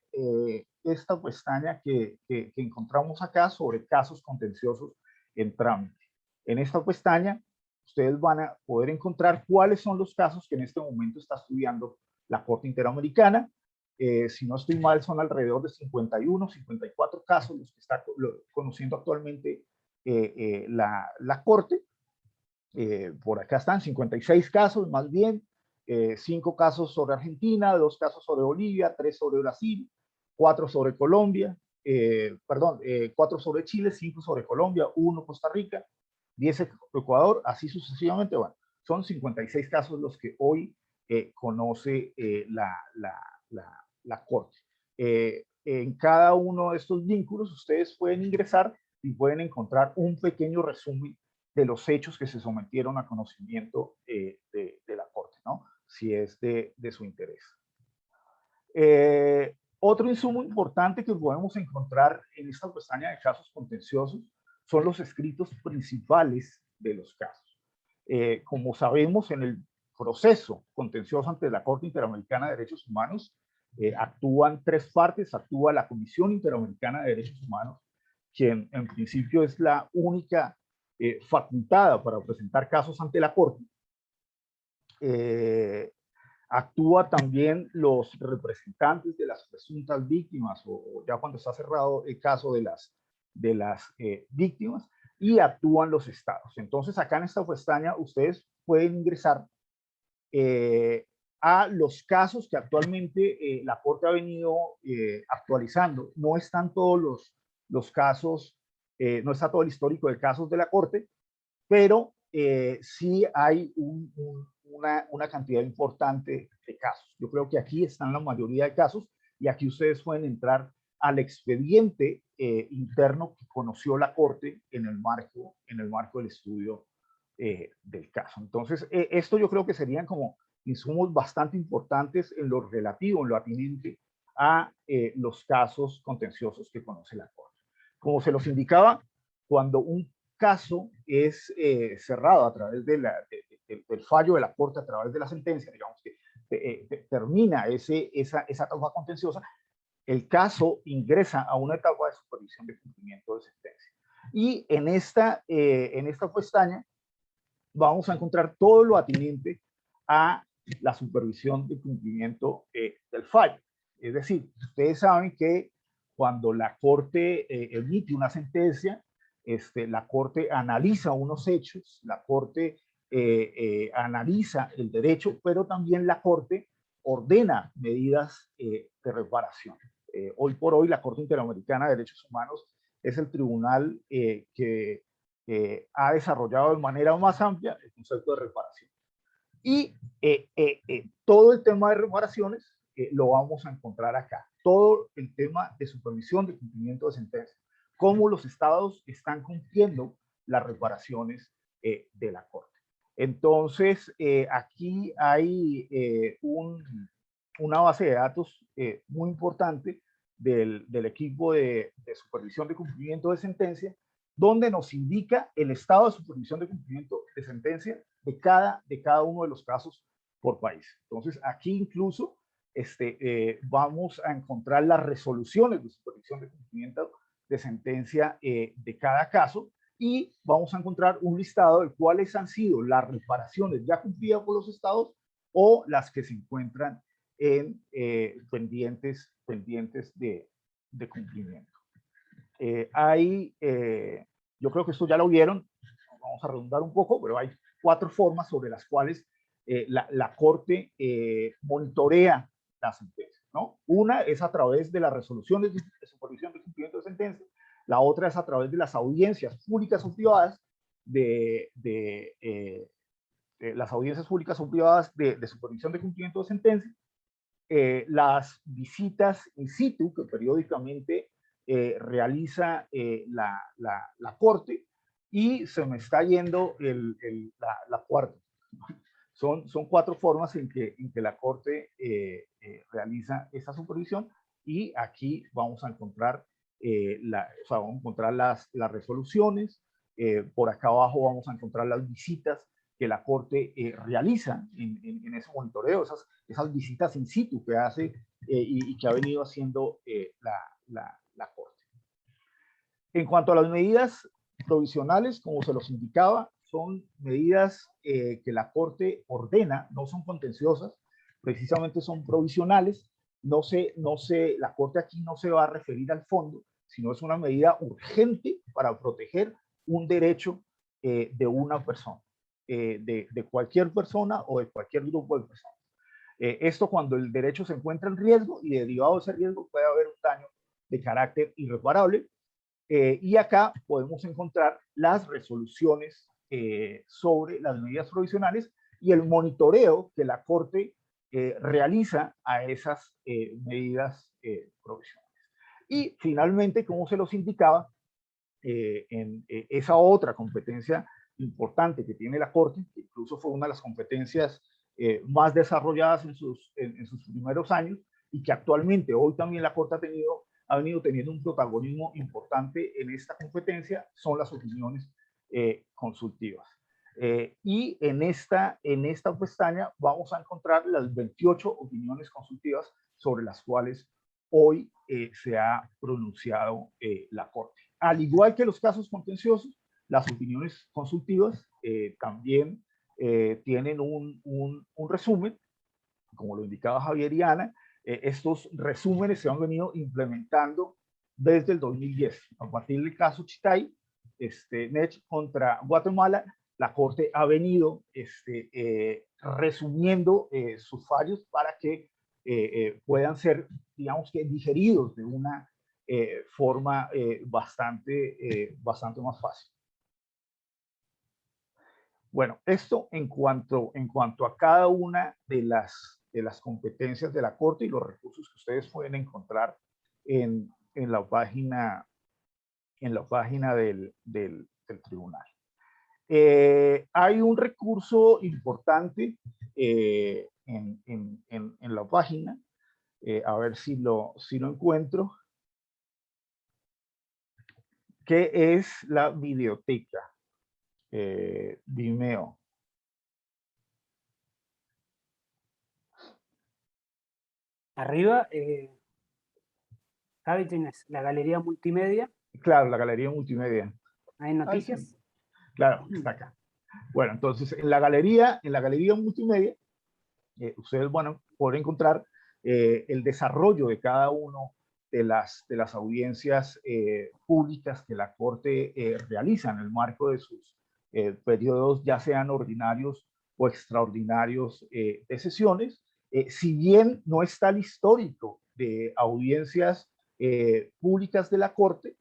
F: pestaña que encontramos acá sobre casos contenciosos en trámite. En esta pestaña ustedes van a poder encontrar cuáles son los casos que en este momento está estudiando la Corte Interamericana. Si no estoy mal, son alrededor de 51, 54 casos los que está conociendo actualmente la Corte. Por acá están 56 casos, más bien, 5 casos sobre Argentina, 2 casos sobre Bolivia, 3 sobre Brasil, 4 sobre Colombia, 4 sobre Chile, 5 sobre Colombia, 1 Costa Rica, 10 Ecuador, así sucesivamente. Bueno, son 56 casos los que hoy conoce la Corte. En cada uno de estos vínculos ustedes pueden ingresar y pueden encontrar un pequeño resumen de los hechos que se sometieron a conocimiento de la Corte, ¿no? Si es de su interés. Otro insumo importante que podemos encontrar en esta pestaña de casos contenciosos son los escritos principales de los casos. Como sabemos, en el proceso contencioso ante la Corte Interamericana de Derechos Humanos actúan 3 partes. Actúa la Comisión Interamericana de Derechos Humanos, quien en principio es la única facultada para presentar casos ante la Corte. Actúa también los representantes de las presuntas víctimas, o ya cuando está cerrado el caso de las víctimas, y actúan los estados. Entonces acá en esta pestaña ustedes pueden ingresar a los casos que actualmente la Corte ha venido actualizando. No están todos los casos, no está todo el histórico de casos de la Corte, pero sí hay una cantidad importante de casos. Yo creo que aquí están la mayoría de casos y aquí ustedes pueden entrar al expediente interno que conoció la Corte en el marco del estudio del caso. Entonces, esto yo creo que serían como insumos bastante importantes en lo relativo, en lo atinente a los casos contenciosos que conoce la Corte. Como se los indicaba, cuando un caso es cerrado a través del fallo de la Corte, a través de la sentencia, digamos que termina esa etapa contenciosa, el caso ingresa a una etapa de supervisión de cumplimiento de sentencia. Y en esta pestaña vamos a encontrar todo lo atinente a la supervisión de cumplimiento del fallo. Es decir, ustedes saben que cuando la Corte emite una sentencia, la Corte analiza unos hechos, la Corte analiza el derecho, pero también la Corte ordena medidas de reparación. Hoy por hoy la Corte Interamericana de Derechos Humanos es el tribunal que ha desarrollado de manera más amplia el concepto de reparación. Y todo el tema de reparaciones lo vamos a encontrar acá. Todo el tema de supervisión de cumplimiento de sentencia. Cómo los estados están cumpliendo las reparaciones de la Corte. Entonces, aquí hay una base de datos muy importante del equipo de supervisión de cumplimiento de sentencia, donde nos indica el estado de supervisión de cumplimiento de sentencia de cada uno de los casos por país. Entonces, aquí incluso vamos a encontrar las resoluciones de supervisión de cumplimiento de sentencia de cada caso, y vamos a encontrar un listado de cuáles han sido las reparaciones ya cumplidas por los estados o las que se encuentran en pendientes de cumplimiento. Hay Yo creo que esto ya lo vieron, vamos a redundar un poco, pero hay 4 formas sobre las cuales la Corte monitorea la sentencia, ¿no? Una es a través de las resoluciones de supervisión de cumplimiento de sentencia, la otra es a través de las audiencias públicas o privadas las audiencias públicas o privadas de supervisión de cumplimiento de sentencia, las visitas in situ que periódicamente realiza la Corte, y se me está yendo la cuarta. Son 4 formas en que la Corte realiza esta supervisión, y aquí vamos a encontrar, vamos a encontrar las resoluciones, por acá abajo vamos a encontrar las visitas que la Corte realiza en ese monitoreo, esas visitas in situ que hace y que ha venido haciendo la Corte. En cuanto a las medidas provisionales, como se los indicaba, son medidas que la Corte ordena, no son contenciosas, precisamente son provisionales. La Corte aquí no se va a referir al fondo, sino es una medida urgente para proteger un derecho de una persona, de cualquier persona o de cualquier grupo de personas. Esto cuando el derecho se encuentra en riesgo, y derivado de ese riesgo puede haber un daño de carácter irreparable. Y acá podemos encontrar las resoluciones sobre las medidas provisionales y el monitoreo que la Corte realiza a esas medidas provisionales. Y finalmente, como se los indicaba, esa otra competencia importante que tiene la Corte, que incluso fue una de las competencias más desarrolladas en sus primeros años, y que actualmente hoy también la Corte ha venido teniendo un protagonismo importante en esta competencia, son las opiniones consultivas. Y en esta pestaña vamos a encontrar las 28 opiniones consultivas sobre las cuales hoy se ha pronunciado la Corte. Al igual que los casos contenciosos, las opiniones consultivas también tienen un resumen, como lo indicaba Javier y Ana. Estos resúmenes se han venido implementando desde el 2010. A partir del caso Chitay, Nech contra Guatemala, la Corte ha venido resumiendo sus fallos para que puedan ser, digamos que, digeridos de una forma bastante más fácil. Bueno, esto en cuanto a cada una de las competencias de la Corte y los recursos que ustedes pueden encontrar en la página del tribunal. Hay un recurso importante en la página, a ver si lo encuentro, que es la biblioteca Vimeo.
A: Arriba, Javi, tienes la galería multimedia.
F: Claro, la galería multimedia.
A: ¿Hay noticias?
F: Claro, está acá. Bueno, entonces en la galería multimedia, ustedes pueden encontrar el desarrollo de cada uno de las audiencias públicas que la Corte realiza en el marco de sus periodos, ya sean ordinarios o extraordinarios de sesiones. Si bien no está el histórico de audiencias públicas de la Corte,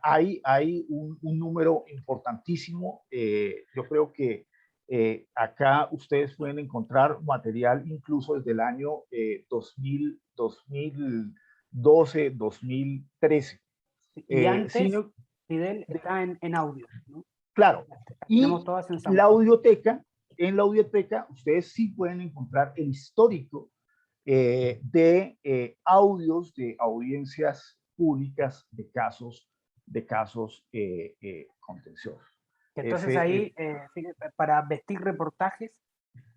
F: hay un número importantísimo. Yo creo que acá ustedes pueden encontrar material incluso desde el año 2012, 2013.
A: Y antes, Fidel, está en audio, ¿no?
F: Claro. Y
A: todas en
F: en la audioteca ustedes sí pueden encontrar el histórico de audios de audiencias públicas de casos contenciosos.
A: Entonces ahí, para vestir reportajes,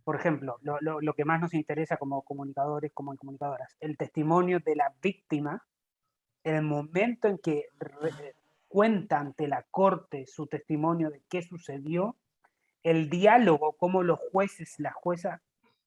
A: por ejemplo, lo que más nos interesa como comunicadores, como comunicadoras, el testimonio de la víctima, en el momento en que cuenta ante la Corte su testimonio de qué sucedió, el diálogo, cómo los jueces, las juezas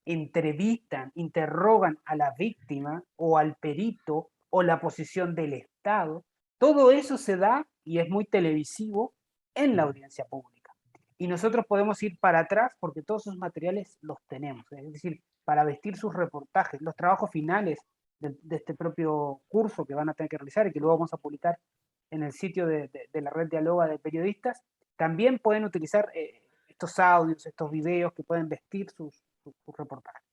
A: entrevistan, interrogan a la víctima o al perito o la posición del Estado, Todo eso se da y es muy televisivo en la audiencia pública. Y nosotros podemos ir para atrás porque todos esos materiales los tenemos. Es decir, para vestir sus reportajes, los trabajos finales de este propio curso que van a tener que realizar y que luego vamos a publicar en el sitio de la red Dialoga de periodistas, también pueden utilizar estos audios, estos videos que pueden vestir sus reportajes.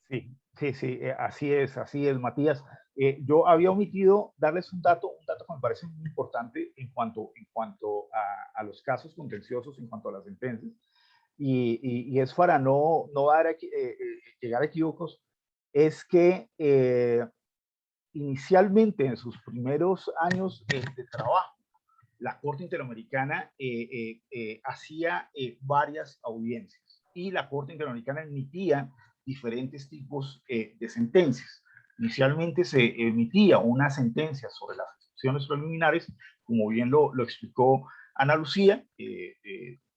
F: Sí, sí, sí, así es, Matías. Yo había omitido darles un dato que me parece muy importante en cuanto a los casos contenciosos, en cuanto a las sentencias, y es para no dar llegar a equívocos, es que inicialmente en sus primeros años de trabajo, la Corte Interamericana hacía varias audiencias y la Corte Interamericana emitía diferentes tipos de sentencias. Inicialmente se emitía una sentencia sobre las excepciones preliminares, como bien lo explicó Ana Lucía,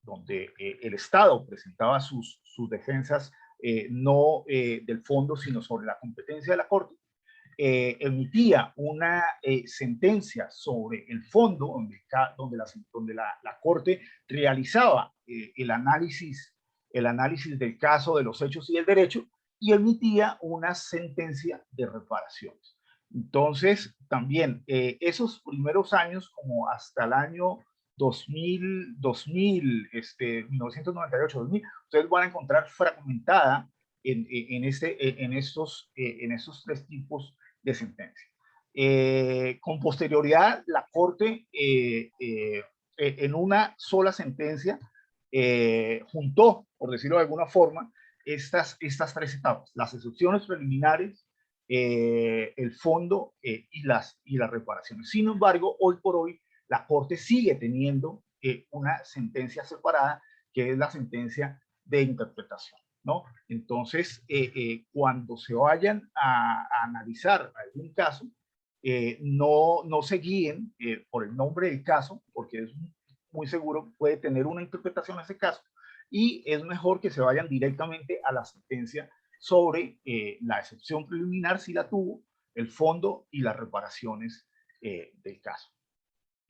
F: donde el Estado presentaba sus defensas no del fondo, sino sobre la competencia de la Corte. Emitía una sentencia sobre el fondo, donde la Corte realizaba el análisis del caso, de los hechos y el derecho, y emitía una sentencia de reparaciones. Entonces, también esos primeros años, como hasta el año 1998, 2000, ustedes van a encontrar fragmentada en estos tres tipos de sentencia. Con posterioridad, la Corte, en una sola sentencia, juntó, por decirlo de alguna forma, estas tres etapas: las excepciones preliminares, el fondo y las reparaciones. Sin embargo, hoy por hoy, la Corte sigue teniendo una sentencia separada, que es la sentencia de interpretación, ¿no? Entonces, cuando se vayan a analizar algún caso, no se guíen por el nombre del caso, porque es muy seguro puede tener una interpretación en ese caso, y es mejor que se vayan directamente a la sentencia sobre la excepción preliminar, si la tuvo, el fondo y las reparaciones del caso.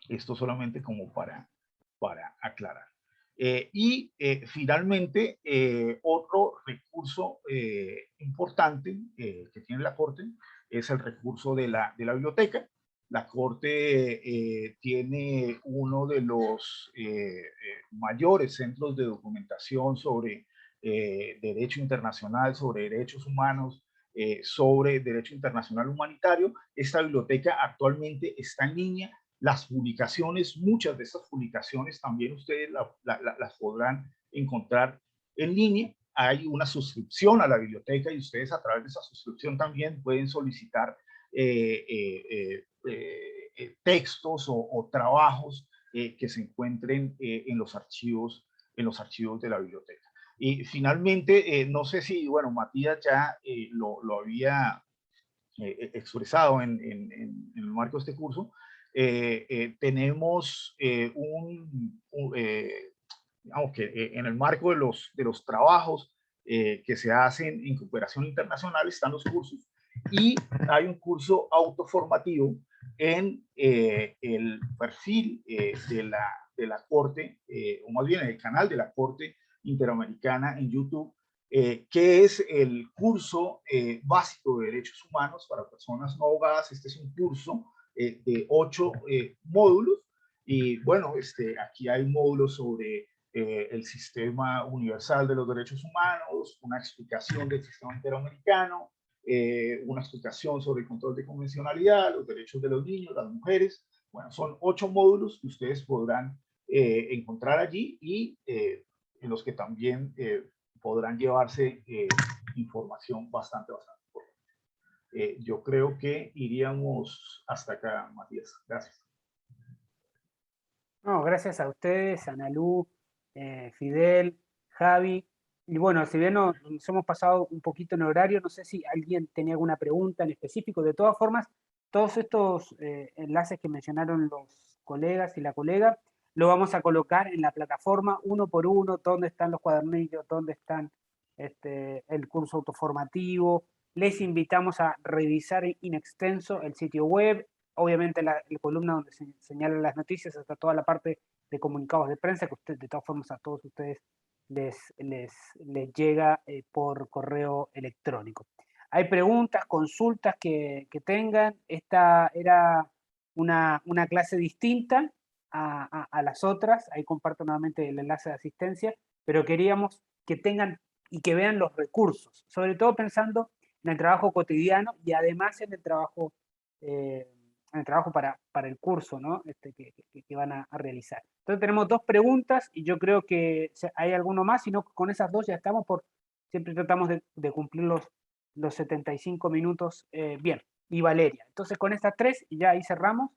F: Esto solamente como para aclarar. Finalmente, otro recurso importante que tiene la Corte es el recurso de la biblioteca. La Corte tiene uno de los mayores centros de documentación sobre derecho internacional, sobre derechos humanos, sobre derecho internacional humanitario. Esta biblioteca actualmente está en línea. Las publicaciones, muchas de estas publicaciones también ustedes las podrán encontrar en línea. Hay una suscripción a la biblioteca y ustedes a través de esa suscripción también pueden solicitar textos o trabajos que se encuentren en los archivos de la biblioteca. Y finalmente, no sé si, bueno, Matías ya lo había expresado en el marco de este curso. Tenemos digamos que en el marco de los trabajos que se hacen en cooperación internacional están los cursos, y hay un curso autoformativo en el perfil de la Corte, o más bien en el canal de la Corte Interamericana en YouTube, que es el curso básico de derechos humanos para personas no abogadas. Este es un curso de 8 módulos, y bueno, aquí hay módulos sobre el sistema universal de los derechos humanos, una explicación del sistema interamericano, una explicación sobre el control de convencionalidad, los derechos de los niños, las mujeres. Bueno, son 8 módulos que ustedes podrán encontrar allí, y en los que también podrán llevarse información bastante importante. Yo creo que iríamos hasta acá, Matías. Gracias.
A: No, gracias a ustedes, Analú, Fidel, Javi. Y bueno, si bien nos hemos pasado un poquito en horario, no sé si alguien tenía alguna pregunta en específico. De todas formas, todos estos enlaces que mencionaron los colegas y la colega, lo vamos a colocar en la plataforma uno por uno, dónde están los cuadernillos, dónde están el curso autoformativo. Les invitamos a revisar in extenso el sitio web, obviamente la columna donde se señalan las noticias, hasta toda la parte de comunicados de prensa, que usted, de todas formas a todos ustedes les llega por correo electrónico. Hay preguntas, consultas que tengan. Esta era una clase distinta a las otras. Ahí comparto nuevamente el enlace de asistencia, pero queríamos que tengan y que vean los recursos, sobre todo pensando en el trabajo cotidiano y además en el trabajo para el curso, ¿no? Que van a realizar. Entonces tenemos 2 preguntas y yo creo que hay alguno más, sino con esas 2 ya estamos, siempre tratamos de cumplir los 75 minutos bien. Y Valeria. Entonces con estas 3 y ya ahí cerramos.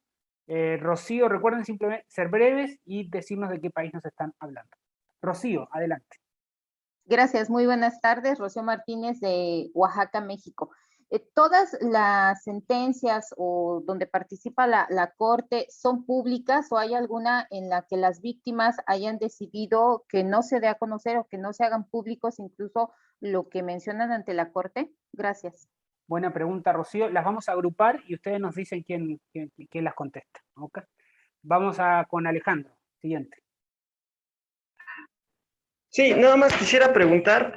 A: Rocío, recuerden simplemente ser breves y decirnos de qué país nos están hablando. Rocío, adelante.
G: Gracias, muy buenas tardes. Rocío Martínez de Oaxaca, México. ¿Todas las sentencias o donde participa la Corte son públicas o hay alguna en la que las víctimas hayan decidido que no se dé a conocer o que no se hagan públicos incluso lo que mencionan ante la Corte? Gracias.
A: Buena pregunta, Rocío. Las vamos a agrupar y ustedes nos dicen quién las contesta. ¿Okay? Vamos con Alejandro. Siguiente.
H: Sí, nada más quisiera preguntar,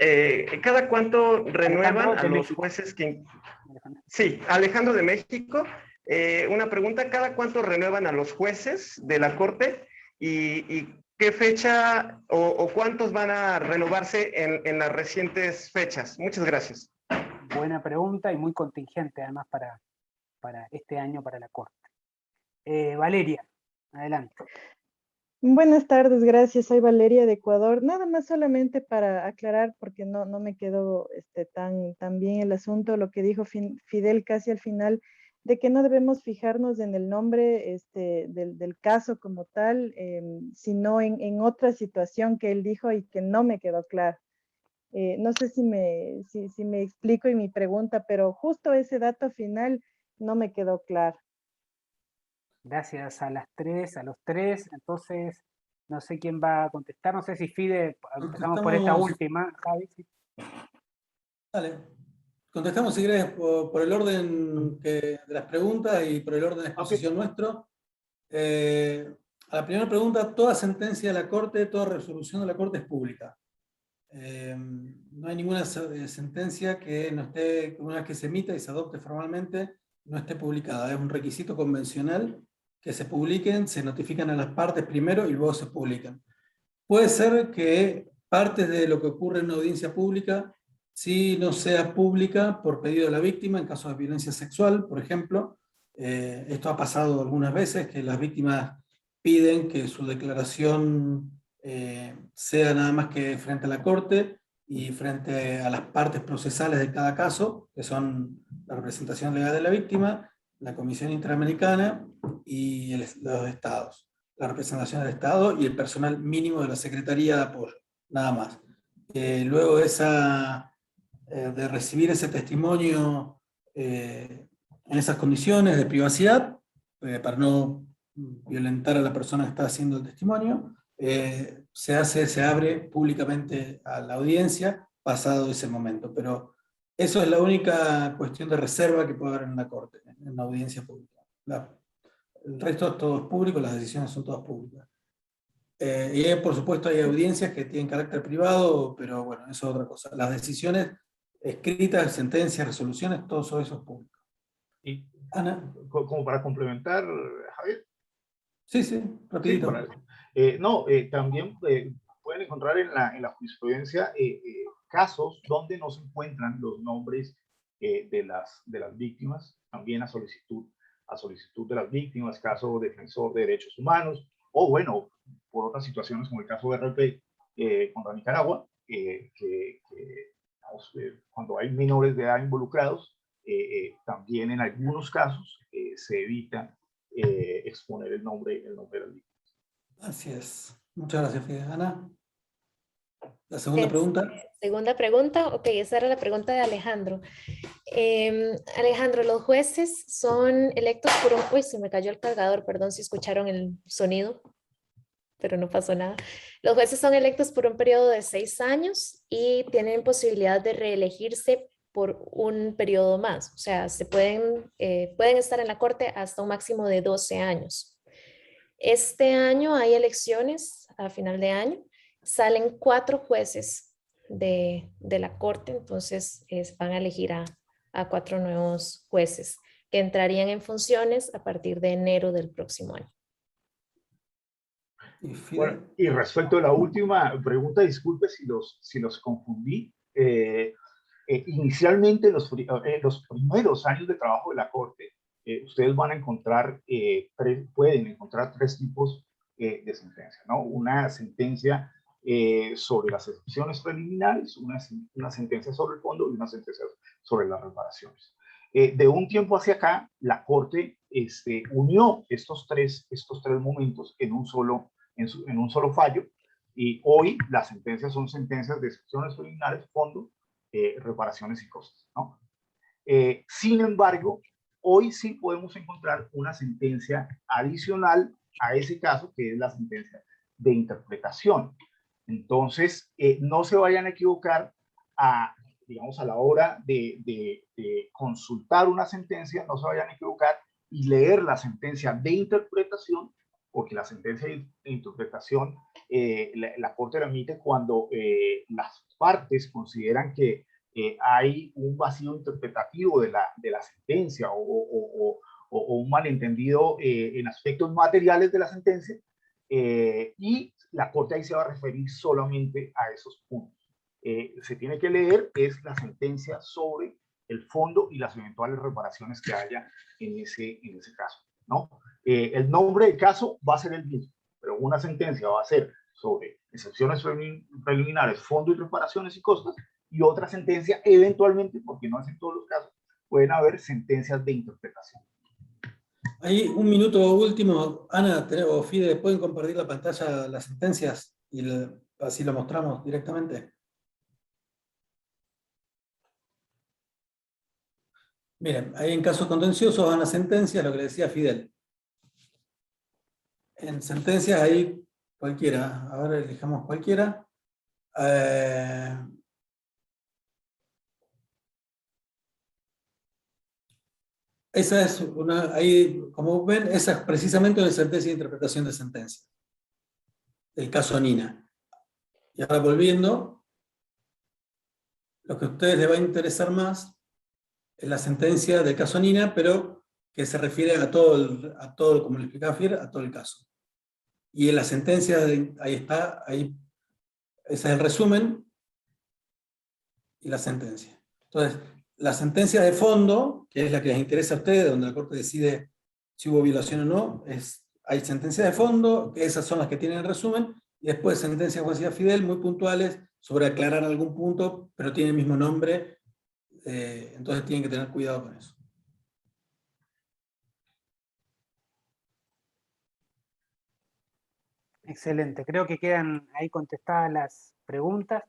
H: ¿cada cuánto renuevan a los jueces que... Sí, Alejandro de México. Una pregunta, ¿cada cuánto renuevan a los jueces de la Corte? ¿Y qué fecha o cuántos van a renovarse en las recientes fechas? Muchas gracias.
A: Buena pregunta y muy contingente además para este año para la Corte. Valeria, adelante.
I: Buenas tardes, gracias. Soy Valeria de Ecuador. Nada más solamente para aclarar, porque no me quedó tan bien el asunto, lo que dijo Fidel casi al final, de que no debemos fijarnos en el nombre del caso como tal, sino en otra situación que él dijo y que no me quedó claro. No sé si me explico en mi pregunta, pero justo ese dato final no me quedó claro.
A: Gracias a los tres. Entonces, no sé quién va a contestar. No sé si Fide, empezamos por esta última, Javi. ¿Sí?
B: Dale. Contestamos, si querés, por el orden de las preguntas y por el orden de exposición nuestro. A la primera pregunta, toda sentencia de la Corte, toda resolución de la Corte es pública. No hay ninguna sentencia que no esté, una vez que se emita y se adopte formalmente, no esté publicada. Es un requisito convencional que se publiquen, se notifican a las partes primero y luego se publican. Puede ser que partes de lo que ocurre en una audiencia pública sí no sea pública por pedido de la víctima en caso de violencia sexual, por ejemplo. Esto ha pasado algunas veces, que las víctimas piden que su declaración sea nada más que frente a la Corte y frente a las partes procesales de cada caso, que son la representación legal de la víctima, la Comisión Interamericana y los estados, la representación del Estado y el personal mínimo de la Secretaría de Apoyo, nada más. Luego de recibir ese testimonio en esas condiciones de privacidad, para no violentar a la persona que está haciendo el testimonio, se abre públicamente a la audiencia pasado ese momento. Pero eso es la única cuestión de reserva que puede haber en una corte, en una audiencia pública. El resto es todo público, las decisiones son todas públicas. Y por supuesto hay audiencias que tienen carácter privado, pero bueno, eso es otra cosa. Las decisiones escritas, sentencias, resoluciones, todo eso es público.
F: Y
B: Ana.
F: Como para complementar, Javier.
B: Sí, rapidito.
F: Sí, también pueden encontrar en la jurisprudencia casos donde no se encuentran los nombres de las víctimas, también a solicitud de las víctimas, caso defensor de derechos humanos, o bueno, por otras situaciones como el caso de RP contra Nicaragua, cuando hay menores de edad involucrados, también en algunos casos se evita exponer el nombre de las víctimas.
B: Así es. Muchas gracias, Fide. Ana. La segunda pregunta.
D: Segunda pregunta, ok, esa era la pregunta de Alejandro. Alejandro, los jueces son electos por un... Uy, se me cayó el cargador, perdón si escucharon el sonido, pero no pasó nada. Los jueces son electos por un periodo de 6 años y tienen posibilidad de reelegirse por un periodo más. O sea, pueden estar en la Corte hasta un máximo de 12 años. Este año hay elecciones a final de año. Salen 4 jueces de la Corte, entonces van a elegir a 4 nuevos jueces que entrarían en funciones a partir de enero del próximo año.
F: Bueno, y respecto a la última pregunta, disculpe si los confundí. Inicialmente, los primeros años de trabajo de la Corte, ustedes van a encontrar, pueden encontrar 3 tipos de sentencia, ¿no? Una sentencia sobre las excepciones preliminares, una sentencia sobre el fondo y una sentencia sobre las reparaciones. De un tiempo hacia acá, la Corte unió estos tres momentos en un solo fallo, y hoy las sentencias son sentencias de excepciones preliminares, fondo, reparaciones y costas, ¿no? Sin embargo, hoy sí podemos encontrar una sentencia adicional a ese caso, que es la sentencia de interpretación. Entonces, no se vayan a equivocar digamos, a la hora de consultar una sentencia, no se vayan a equivocar y leer la sentencia de interpretación, porque la sentencia de interpretación la Corte la emite cuando las partes consideran que hay un vacío interpretativo de la sentencia o un malentendido en aspectos materiales de la sentencia, y la Corte ahí se va a referir solamente a esos puntos. Se tiene que leer es la sentencia sobre el fondo y las eventuales reparaciones que haya en ese caso, ¿no? El nombre del caso va a ser el mismo, pero una sentencia va a ser sobre excepciones preliminares, fondo y reparaciones y costas, y otra sentencia eventualmente, porque no es en todos los casos, pueden haber sentencias de interpretación.
B: Hay un minuto último. Ana o Fide, ¿pueden compartir la pantalla, las sentencias? Y así lo mostramos directamente. Miren, ahí en casos contenciosos van las sentencias, lo que le decía Fidel. En sentencias ahí cualquiera. Ahora elijamos cualquiera. Esa es ahí, como ven, esa es precisamente una sentencia de interpretación de sentencia. El caso Nina. Y ahora volviendo, lo que a ustedes les va a interesar más es la sentencia del caso Nina, pero que se refiere a todo, como le explicaba Fier, a todo el caso. Y en la sentencia, ahí está, ese es el resumen y la sentencia. Entonces, la sentencia de fondo, que es la que les interesa a ustedes, donde la Corte decide si hubo violación o no, hay sentencia de fondo, que esas son las que tienen el resumen, y después sentencias, como decía Fidel, muy puntuales, sobre aclarar algún punto, pero tiene el mismo nombre, entonces tienen que tener cuidado con eso.
A: Excelente, creo que quedan ahí contestadas las preguntas.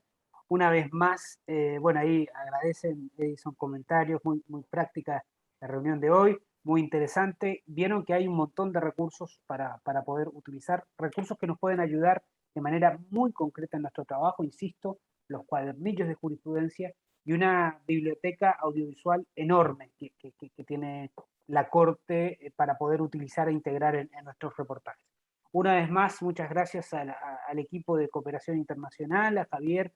A: Una vez más, bueno, ahí agradecen, son comentarios muy prácticas la reunión de hoy, muy interesante. Vieron que hay un montón de recursos para poder utilizar, recursos que nos pueden ayudar de manera muy concreta en nuestro trabajo, insisto, los cuadernillos de jurisprudencia y una biblioteca audiovisual enorme que tiene la Corte para poder utilizar e integrar en nuestros reportajes. Una vez más, muchas gracias al equipo de Cooperación Internacional, a Javier,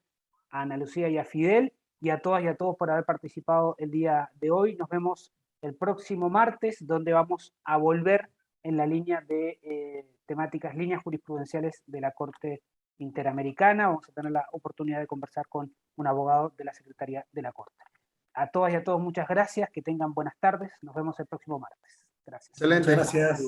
A: a Ana Lucía y a Fidel, y a todas y a todos por haber participado el día de hoy. Nos vemos el próximo martes, donde vamos a volver en la línea de temáticas, líneas jurisprudenciales de la Corte Interamericana. Vamos a tener la oportunidad de conversar con un abogado de la Secretaría de la Corte. A todas y a todos muchas gracias, que tengan buenas tardes. Nos vemos el próximo martes. Gracias.
B: Excelente, gracias.